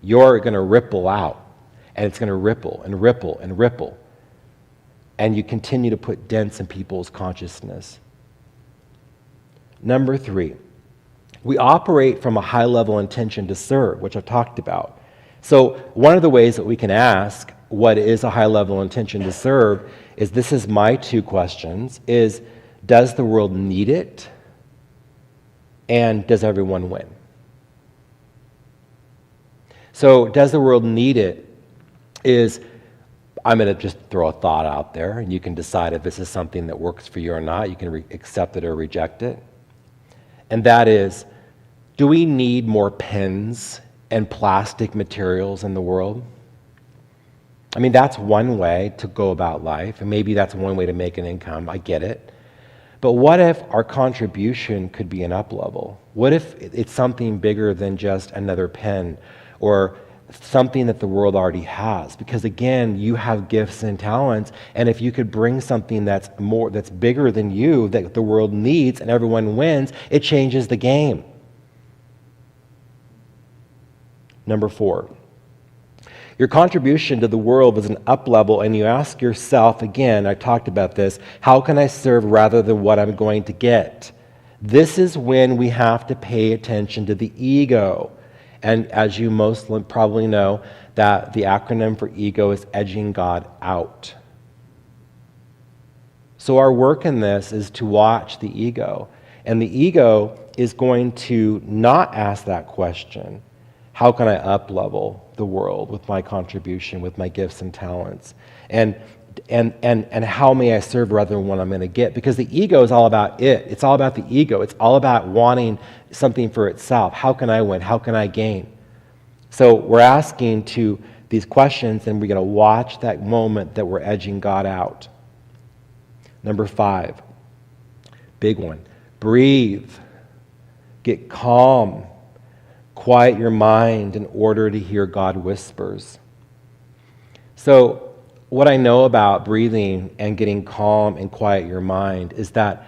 You're going to ripple out, and it's going to ripple and ripple and ripple. And you continue to put dents in people's consciousness. Number 3, we operate from a high-level intention to serve, which I've talked about. So one of the ways that we can ask what is a high-level intention to serve is, this is my 2 questions, is does the world need it? And does everyone win? So does the world need it is, I'm going to just throw a thought out there, and you can decide if this is something that works for you or not. You can accept it or reject it. And that is, do we need more pens and plastic materials in the world? I mean, that's one way to go about life, and maybe that's one way to make an income. I get it. But what if our contribution could be an up level? What if it's something bigger than just another pen or something that the world already has? Because again, you have gifts and talents, and if you could bring something that's bigger than you, that the world needs, and everyone wins, it changes the game. Number 4, your contribution to the world is an up level, and you ask yourself, again, I talked about this, how can I serve rather than what I'm going to get? This is when we have to pay attention to the ego. And as you most probably know, that the acronym for ego is edging God out. So our work in this is to watch the ego. And the ego is going to not ask that question, how can I up-level the world with my contribution, with my gifts and talents? And how may I serve rather than what I'm going to get? Because the ego is all about it. It's all about the ego. It's all about wanting something for itself. How can I win? How can I gain? So we're asking these questions, and we're going to watch that moment that we're edging God out. Number 5, big one, breathe. Get calm. Quiet your mind in order to hear God whispers. So what I know about breathing and getting calm and quiet your mind is that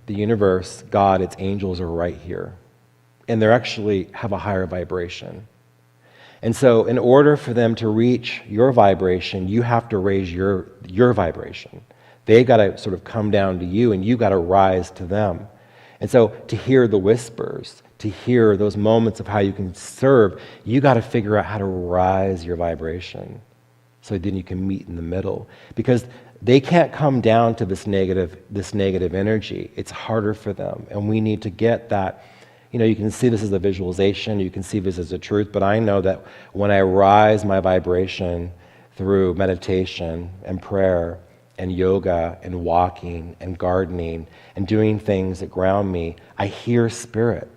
the universe, God, its angels are right here. And they actually have a higher vibration. And so in order for them to reach your vibration, you have to raise your vibration. They've got to sort of come down to you, and you got to rise to them. And so to hear the whispers, to hear those moments of how you can serve, you got to figure out how to rise your vibration so then you can meet in the middle. Because they can't come down to this negative energy. It's harder for them, and we need to get that. You can see this as a visualization, you can see this as a truth, but I know that when I rise my vibration through meditation and prayer and yoga and walking and gardening and doing things that ground me, I hear spirit,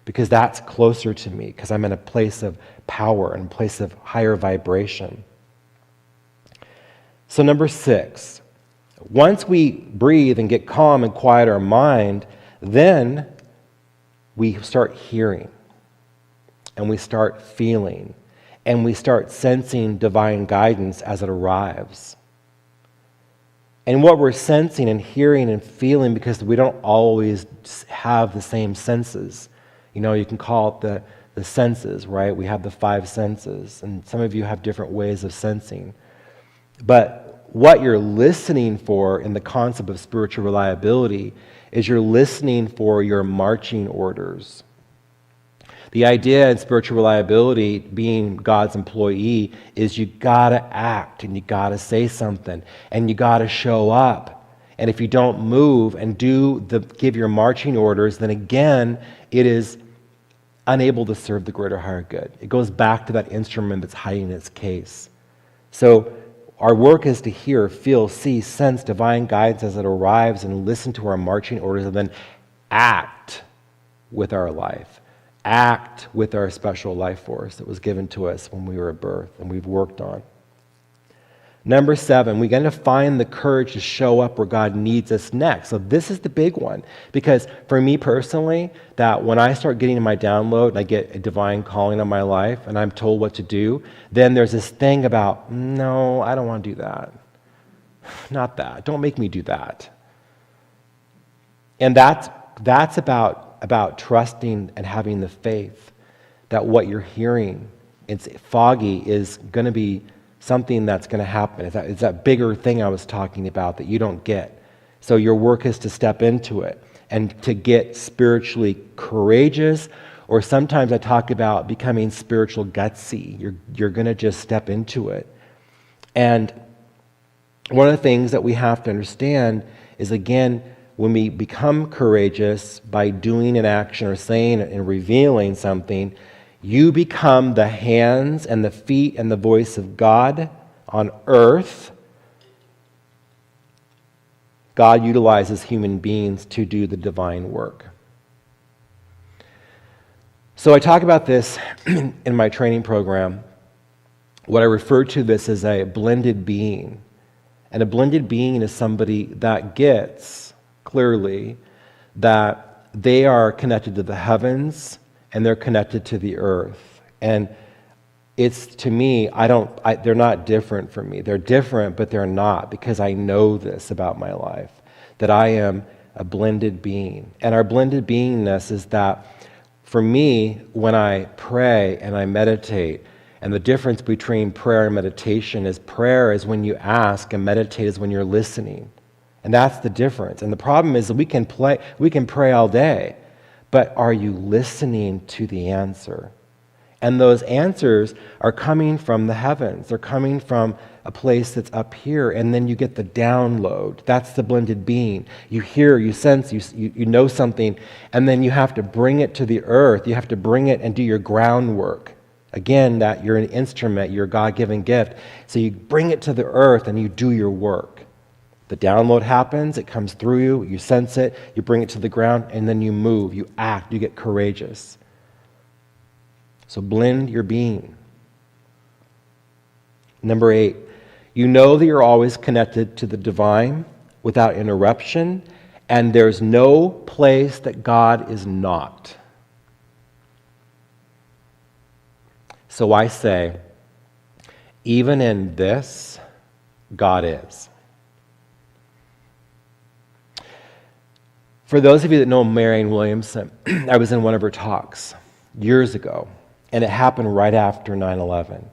because that's closer to me, because I'm in a place of power and a place of higher vibration. So number 6, once we breathe and get calm and quiet our mind, then we start hearing, and we start feeling, and we start sensing divine guidance as it arrives. And what we're sensing and hearing and feeling, because we don't always have the same senses. You can call it the senses, right? We have the 5 senses, and some of you have different ways of sensing. But what you're listening for in the concept of spiritual reliability is you're listening for your marching orders. The idea in spiritual reliability, being God's employee, is you gotta act, and you gotta say something, and you gotta show up. And if you don't move and give your marching orders, then again, it is unable to serve the greater higher good. It goes back to that instrument that's hiding its case. So our work is to hear, feel, see, sense divine guidance as it arrives, and listen to our marching orders, and then act with our life. Act with our special life force that was given to us when we were at birth and we've worked on. Number 7, we got to find the courage to show up where God needs us next. So this is the big one, because for me personally, that when I start getting in my download and I get a divine calling on my life and I'm told what to do, then there's this thing about, no, I don't want to do that. Not that. Don't make me do that. And that's about trusting and having the faith that what you're hearing, it's foggy, is going to be something that's going to happen. It's that bigger thing I was talking about that you don't get. So your work is to step into it and to get spiritually courageous, or sometimes I talk about becoming spiritual gutsy. You're going to just step into it. And one of the things that we have to understand is, again, when we become courageous by doing an action or saying and revealing something, you become the hands and the feet and the voice of God on earth. God utilizes human beings to do the divine work. So I talk about this in my training program. What I refer to this as a blended being. And a blended being is somebody that gets clearly that they are connected to the heavens and they're connected to the earth. And it's, to me, they're not different from me. They're different, but they're not, because I know this about my life, that I am a blended being. And our blended beingness is that, for me, when I pray and I meditate, and the difference between prayer and meditation is prayer is when you ask, and meditate is when you're listening. And that's the difference. And the problem is that we can pray all day, but are you listening to the answer? And those answers are coming from the heavens. They're coming from a place that's up here, and then you get the download. That's the blended being. You hear, you sense, you know something, and then you have to bring it to the earth. You have to bring it and do your groundwork. Again, that you're an instrument, you're a God-given gift. So you bring it to the earth and you do your work. The download happens, it comes through you, you sense it, you bring it to the ground, and then you move, you act, you get courageous. So blend your being. Number 8, you know that you're always connected to the divine without interruption, and there's no place that God is not. So I say, even in this, God is. For those of you that know Marianne Williamson, I was in one of her talks years ago, and it happened right after 9/11.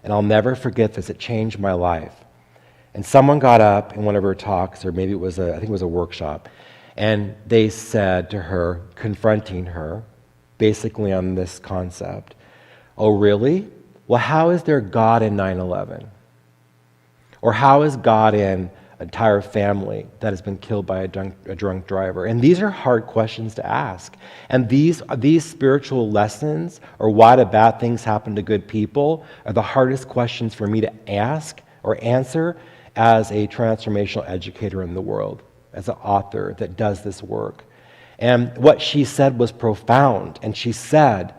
And I'll never forget this. It changed my life. And someone got up in one of her talks, or maybe I think it was a workshop, and they said to her, confronting her, basically on this concept, "Oh, really? Well, how is there God in 9/11? Or how is God in an entire family that has been killed by a drunk driver?" And these are hard questions to ask. And these spiritual lessons, or why do bad things happen to good people, are the hardest questions for me to ask or answer as a transformational educator in the world, as an author that does this work. And what she said was profound. And she said,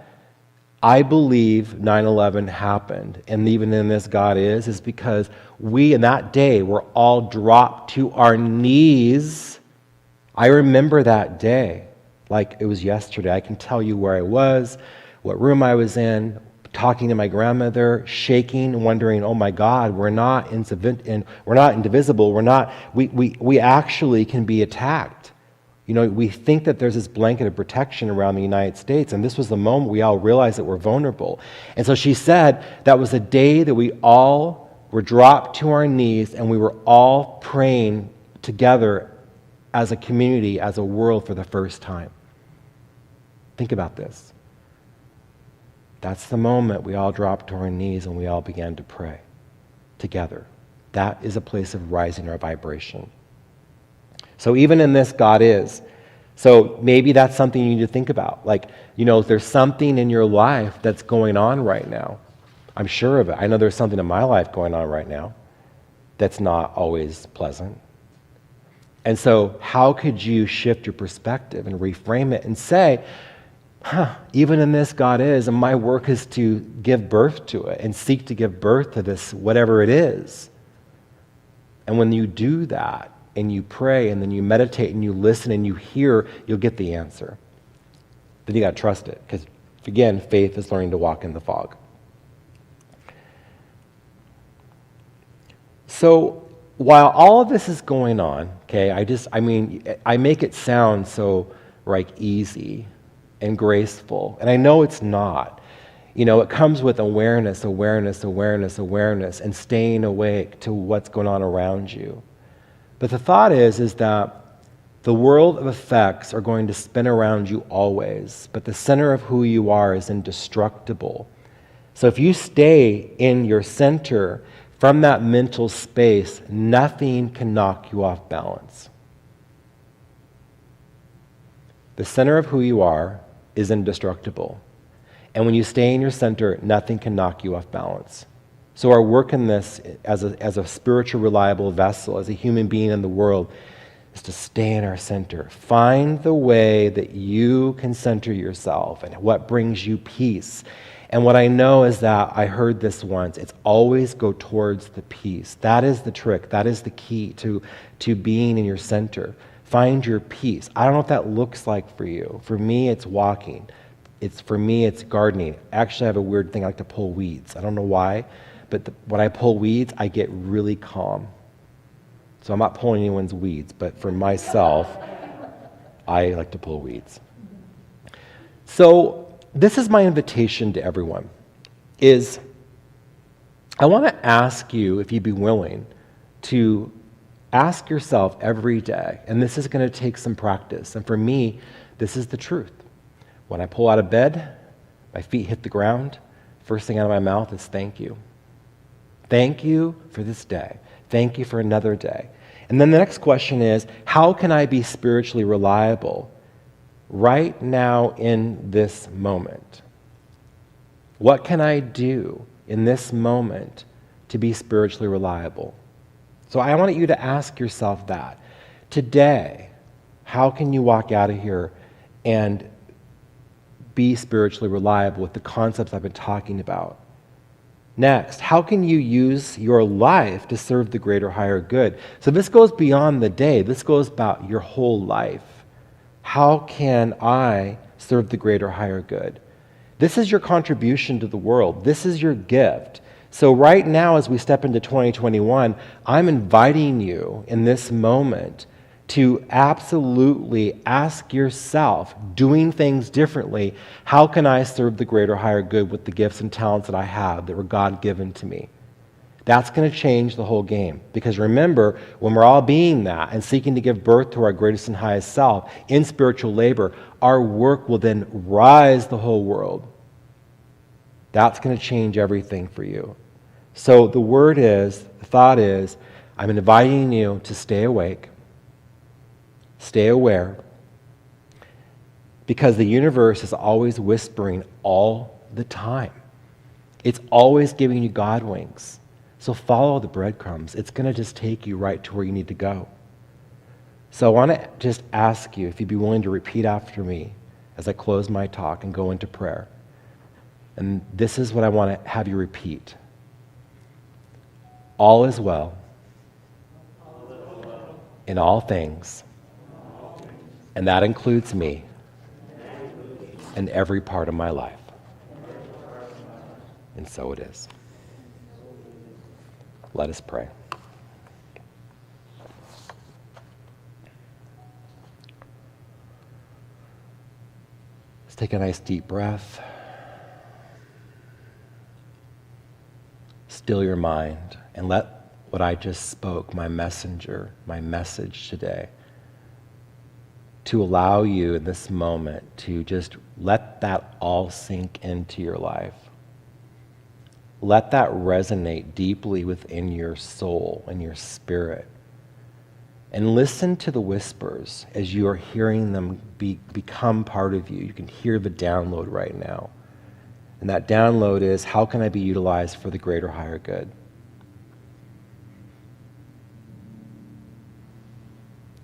I believe 9/11 happened, and even in this God is because we in that day were all dropped to our knees. I remember that day like it was yesterday. I can tell you where I was, what room I was in, talking to my grandmother, shaking, wondering, oh my God, we're not indivisible. We actually can be attacked. You know, we think that there's this blanket of protection around the United States, and this was the moment we all realized that we're vulnerable. And so she said that was a day that we all were dropped to our knees, and we were all praying together as a community, as a world for the first time. Think about this. That's the moment we all dropped to our knees and we all began to pray together. That is a place of rising our vibration. So even in this, God is. So maybe that's something you need to think about. Like, you know, there's something in your life that's going on right now. I'm sure of it. I know there's something in my life going on right now that's not always pleasant. And so how could you shift your perspective and reframe it and say, even in this, God is, and my work is to give birth to it and seek to give birth to this, whatever it is. And when you do that, and you pray, and then you meditate, and you listen, and you hear, you'll get the answer. Then you got to trust it, because, again, faith is learning to walk in the fog. So while all of this is going on, okay, I make it sound so like easy and graceful, and I know it's not. You know, it comes with awareness, and staying awake to what's going on around you. But the thought is that the world of effects are going to spin around you always, but the center of who you are is indestructible. So if you stay in your center from that mental space, nothing can knock you off balance. The center of who you are is indestructible. And when you stay in your center, nothing can knock you off balance. So our work in this as a spiritual, reliable vessel, as a human being in the world, is to stay in our center. Find the way that you can center yourself and what brings you peace. And what I know is that, I heard this once, it's always go towards the peace. That is the trick. That is the key to being in your center. Find your peace. I don't know what that looks like for you. For me, it's walking. For me, it's gardening. Actually, I have a weird thing. I like to pull weeds. I don't know why. But when I pull weeds, I get really calm. So I'm not pulling anyone's weeds, but for myself, I like to pull weeds. So this is my invitation to everyone, is I want to ask you if you'd be willing to Ask yourself every day, and this is going to take some practice. And for me, this is the truth. When I pull out of bed, my feet hit the ground, first thing out of my mouth is thank you. Thank you for this day. Thank you for another day. And then the next question is, how can I be spiritually reliable right now in this moment? What can I do in this moment to be spiritually reliable? So I want you to ask yourself that. Today, how can you walk out of here and be spiritually reliable with the concepts I've been talking about? Next, how can you use your life to serve the greater, higher good? So this goes beyond the day. This goes about your whole life. How can I serve the greater, higher good? This is your contribution to the world. This is your gift. So right now, as we step into 2021, I'm inviting you in this moment to absolutely ask yourself, doing things differently, how can I serve the greater, higher good with the gifts and talents that I have that were God-given to me? That's going to change the whole game. Because remember, when we're all being that and seeking to give birth to our greatest and highest self in spiritual labor, our work will then rise the whole world. That's going to change everything for you. So the thought is, I'm inviting you to stay awake, stay aware, because the universe is always whispering all the time. It's always giving you God winks. So follow the breadcrumbs. It's going to just take you right to where you need to go. So I want to just ask you if you'd be willing to repeat after me as I close my talk and go into prayer. And this is what I want to have you repeat. All is well in all things, and that includes me and every part of my life. And so it is. Let us pray. Let's take a nice deep breath. Still your mind and let what I just spoke, my message today, to allow you in this moment to just let that all sink into your life. Let that resonate deeply within your soul and your spirit. And listen to the whispers as you are hearing them become part of you. You can hear the download right now. And that download is, how can I be utilized for the greater, higher good?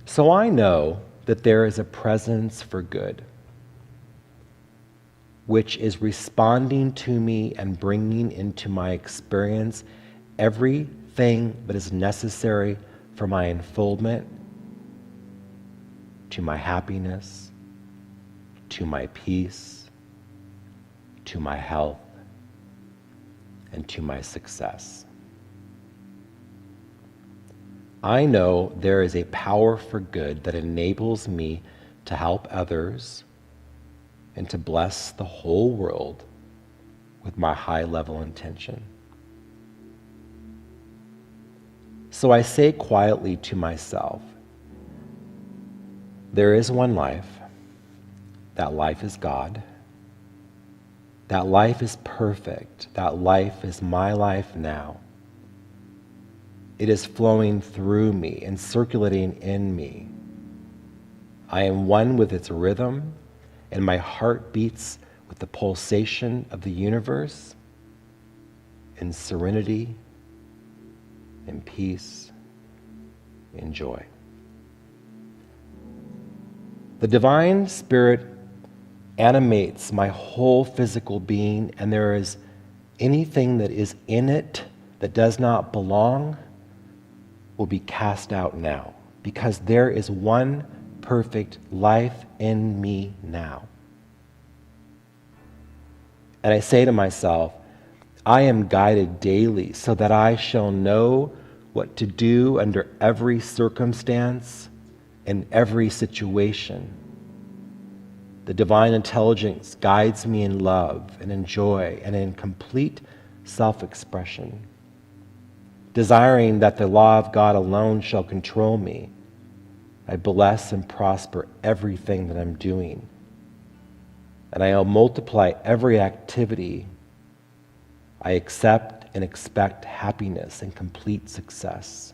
So I know that there is a presence for good, which is responding to me and bringing into my experience everything that is necessary for my unfoldment, to my happiness, to my peace, to my health, and to my success. I know there is a power for good that enables me to help others and to bless the whole world with my high-level intention. So I say quietly to myself, there is one life. That life is God. That life is perfect. That life is my life now. It is flowing through me and circulating in me. I am one with its rhythm, and my heart beats with the pulsation of the universe in serenity, in peace, in joy. The divine spirit animates my whole physical being, and there is anything that is in it that does not belong will be cast out now, because there is one perfect life in me now. And I say to myself, I am guided daily so that I shall know what to do under every circumstance and every situation. The divine intelligence guides me in love and in joy and in complete self-expression. desiring that the law of God alone shall control me, I bless and prosper everything that I'm doing. And I'll multiply every activity. I accept and expect happiness and complete success.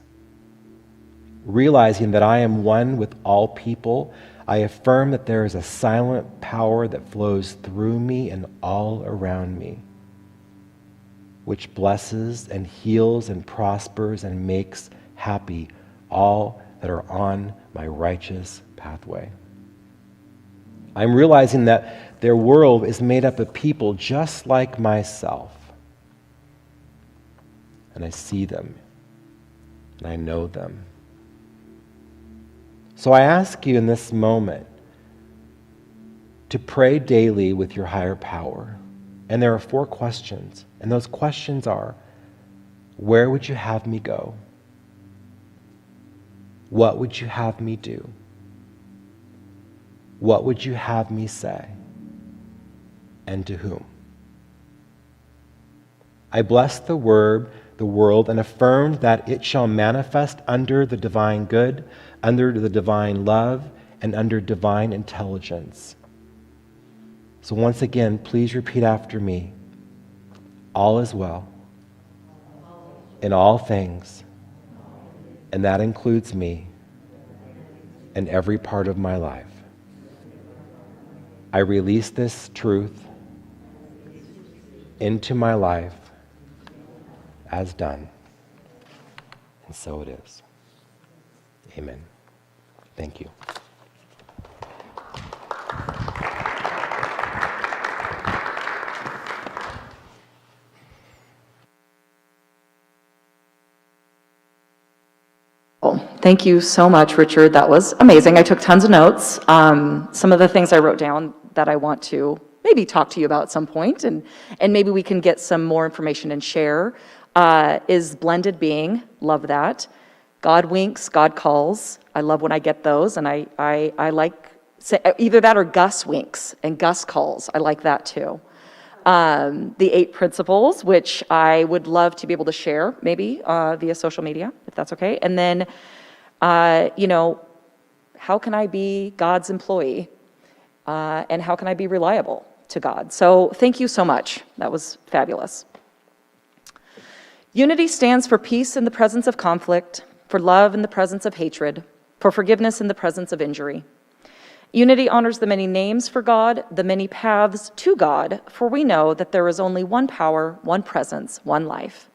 Realizing that I am one with all people, I affirm that there is a silent power that flows through me and all around me, which blesses and heals and prospers and makes happy all that are on my righteous pathway. I'm realizing that their world is made up of people just like myself. And I see them, and I know them. So I ask you in this moment to pray daily with your higher power. And there are 4 questions. And those questions are, where would you have me go? What would you have me do? What would you have me say? And to whom? I bless the world, and affirm that it shall manifest under the divine good, under the divine love, and under divine intelligence. So once again, please repeat after me. All is well in all things, and that includes me and every part of my life. I release this truth into my life as done. And so it is. Amen. Thank you. Thank you so much, Richard. That was amazing. I took tons of notes. Some of the things I wrote down that I want to maybe talk to you about at some point, and maybe we can get some more information and share, is blended being. Love that. God winks, God calls. I love when I get those, and I like either that or Gus winks and Gus calls. I like that too. The 8 principles, which I would love to be able to share maybe via social media, if that's okay. And then, how can I be God's employee? And how can I be reliable to God? So thank you so much. That was fabulous. Unity stands for peace in the presence of conflict, for love in the presence of hatred, for forgiveness in the presence of injury. Unity honors the many names for God, the many paths to God, for we know that there is only one power, one presence, one life.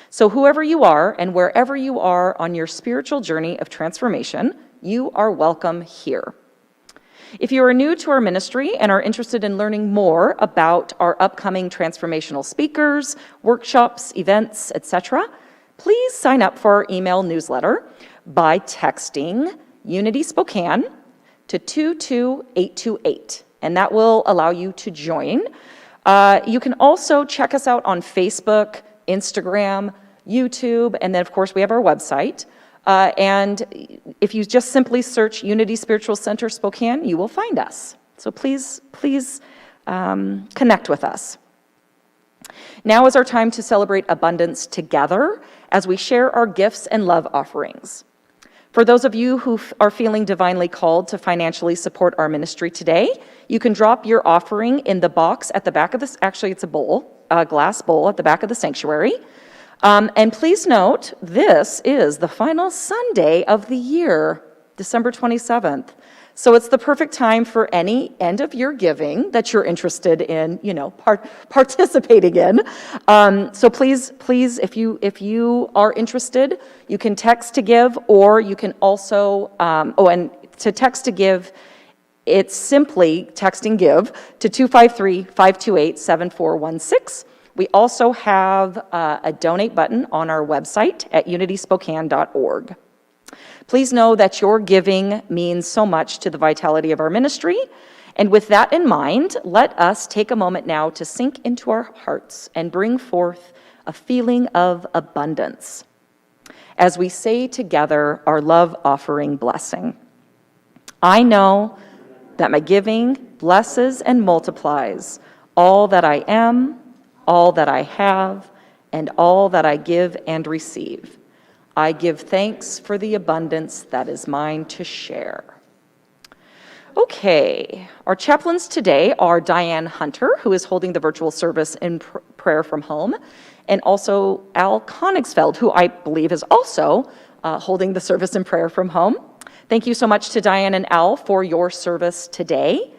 So whoever you are and wherever you are on your spiritual journey of transformation, you are welcome here. If you are new to our ministry and are interested in learning more about our upcoming transformational speakers, workshops, events, etc., please sign up for our email newsletter by texting Unity Spokane to 22828, and that will allow you to join. You can also check us out on Facebook, Instagram, YouTube, and then of course we have our website. And if you just simply search Unity Spiritual Center Spokane, you will find us. So please connect with us. Now is our time to celebrate abundance together as we share our gifts and love offerings. For those of you who are feeling divinely called to financially support our ministry today, you can drop your offering in the box at the back of this. Actually, it's a glass bowl at the back of the sanctuary. And please note, this is the final Sunday of the year, December 27th. So it's the perfect time for any end of year giving that you're interested in, participating in. So please, if you are interested, you can text to give, or you can also, and to text to give, it's simply texting give to 253-528-7416. We also have a donate button on our website at unityspokane.org. Please know that your giving means so much to the vitality of our ministry. And with that in mind, let us take a moment now to sink into our hearts and bring forth a feeling of abundance as we say together our love offering blessing. I know that my giving blesses and multiplies all that I am, all that I have, and all that I give and receive. I give thanks for the abundance that is mine to share. Okay, our chaplains today are Diane Hunter, who is holding the virtual service in prayer from home, and also Al Konigsfeld, who I believe is also holding the service in prayer from home. Thank you so much to Diane and Al for your service today.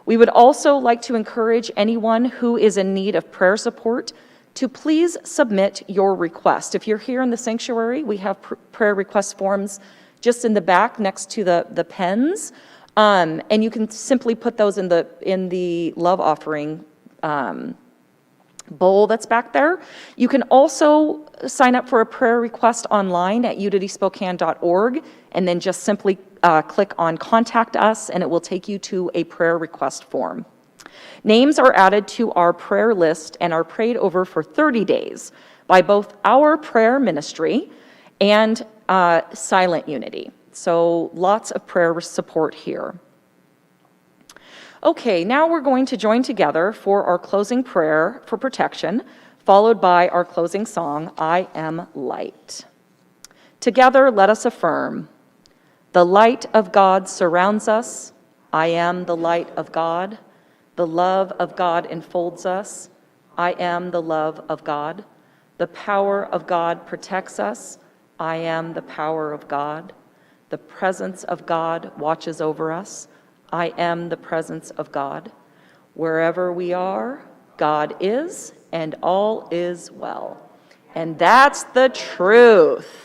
We would also like to encourage anyone who is in need of prayer support to please submit your request. If you're here in the sanctuary, we have prayer request forms just in the back next to the pens. And you can simply put those in the love offering bowl that's back there. You can also sign up for a prayer request online at unityspokane.org, and then just simply click on Contact Us, and it will take you to a prayer request form. Names are added to our prayer list and are prayed over for 30 days by both our prayer ministry and Silent Unity. So lots of prayer support here. Okay, now we're going to join together for our closing prayer for protection, followed by our closing song, I Am Light. Together, let us affirm, the light of God surrounds us. I am the light of God. The love of God enfolds us. I am the love of God. The power of God protects us. I am the power of God. The presence of God watches over us. I am the presence of God. Wherever we are, God is, and all is well. And that's the truth.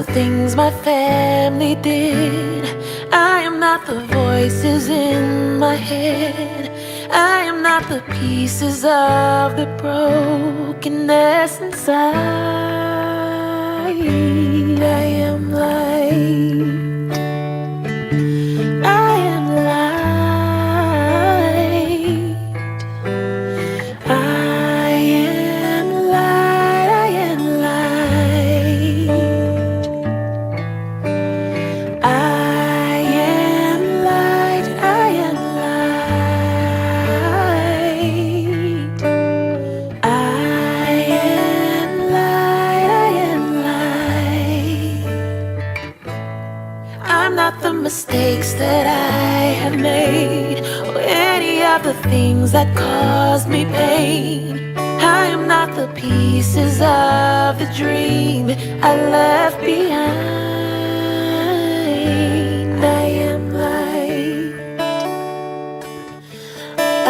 Things my family did. I am not the voices in my head. I am not the pieces of the brokenness inside. I am light. I am light. I am light. I am light. I am light, I am light. I am light, I am light. I'm not the mistakes that I have made, or any of the things that caused me pain. I am not the pieces of the dream I left behind. I am light. I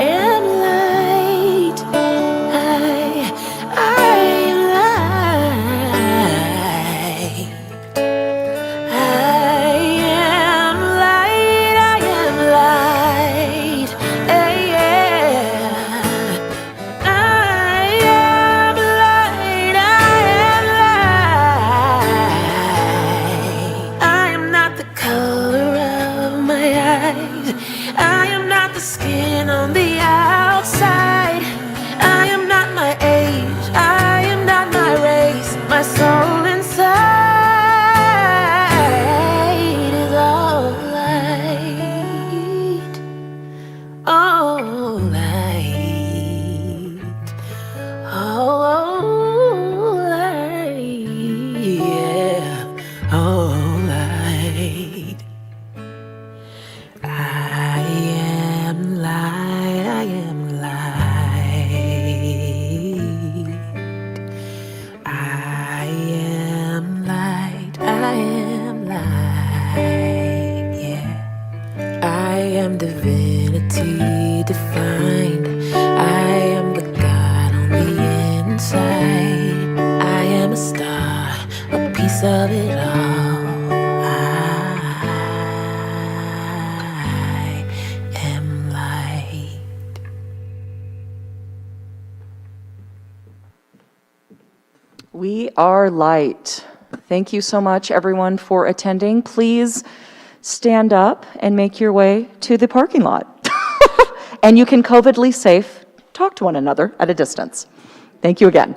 am light. I am light. I am light. I am light. I am light. Yeah. I am light. divinity defined. I am the God on the inside. I am a star, a piece of it all. I am light. We are light. Thank you so much, everyone, for attending. Please stand up and make your way to the parking lot. And you can COVIDly safe talk to one another at a distance. Thank you again.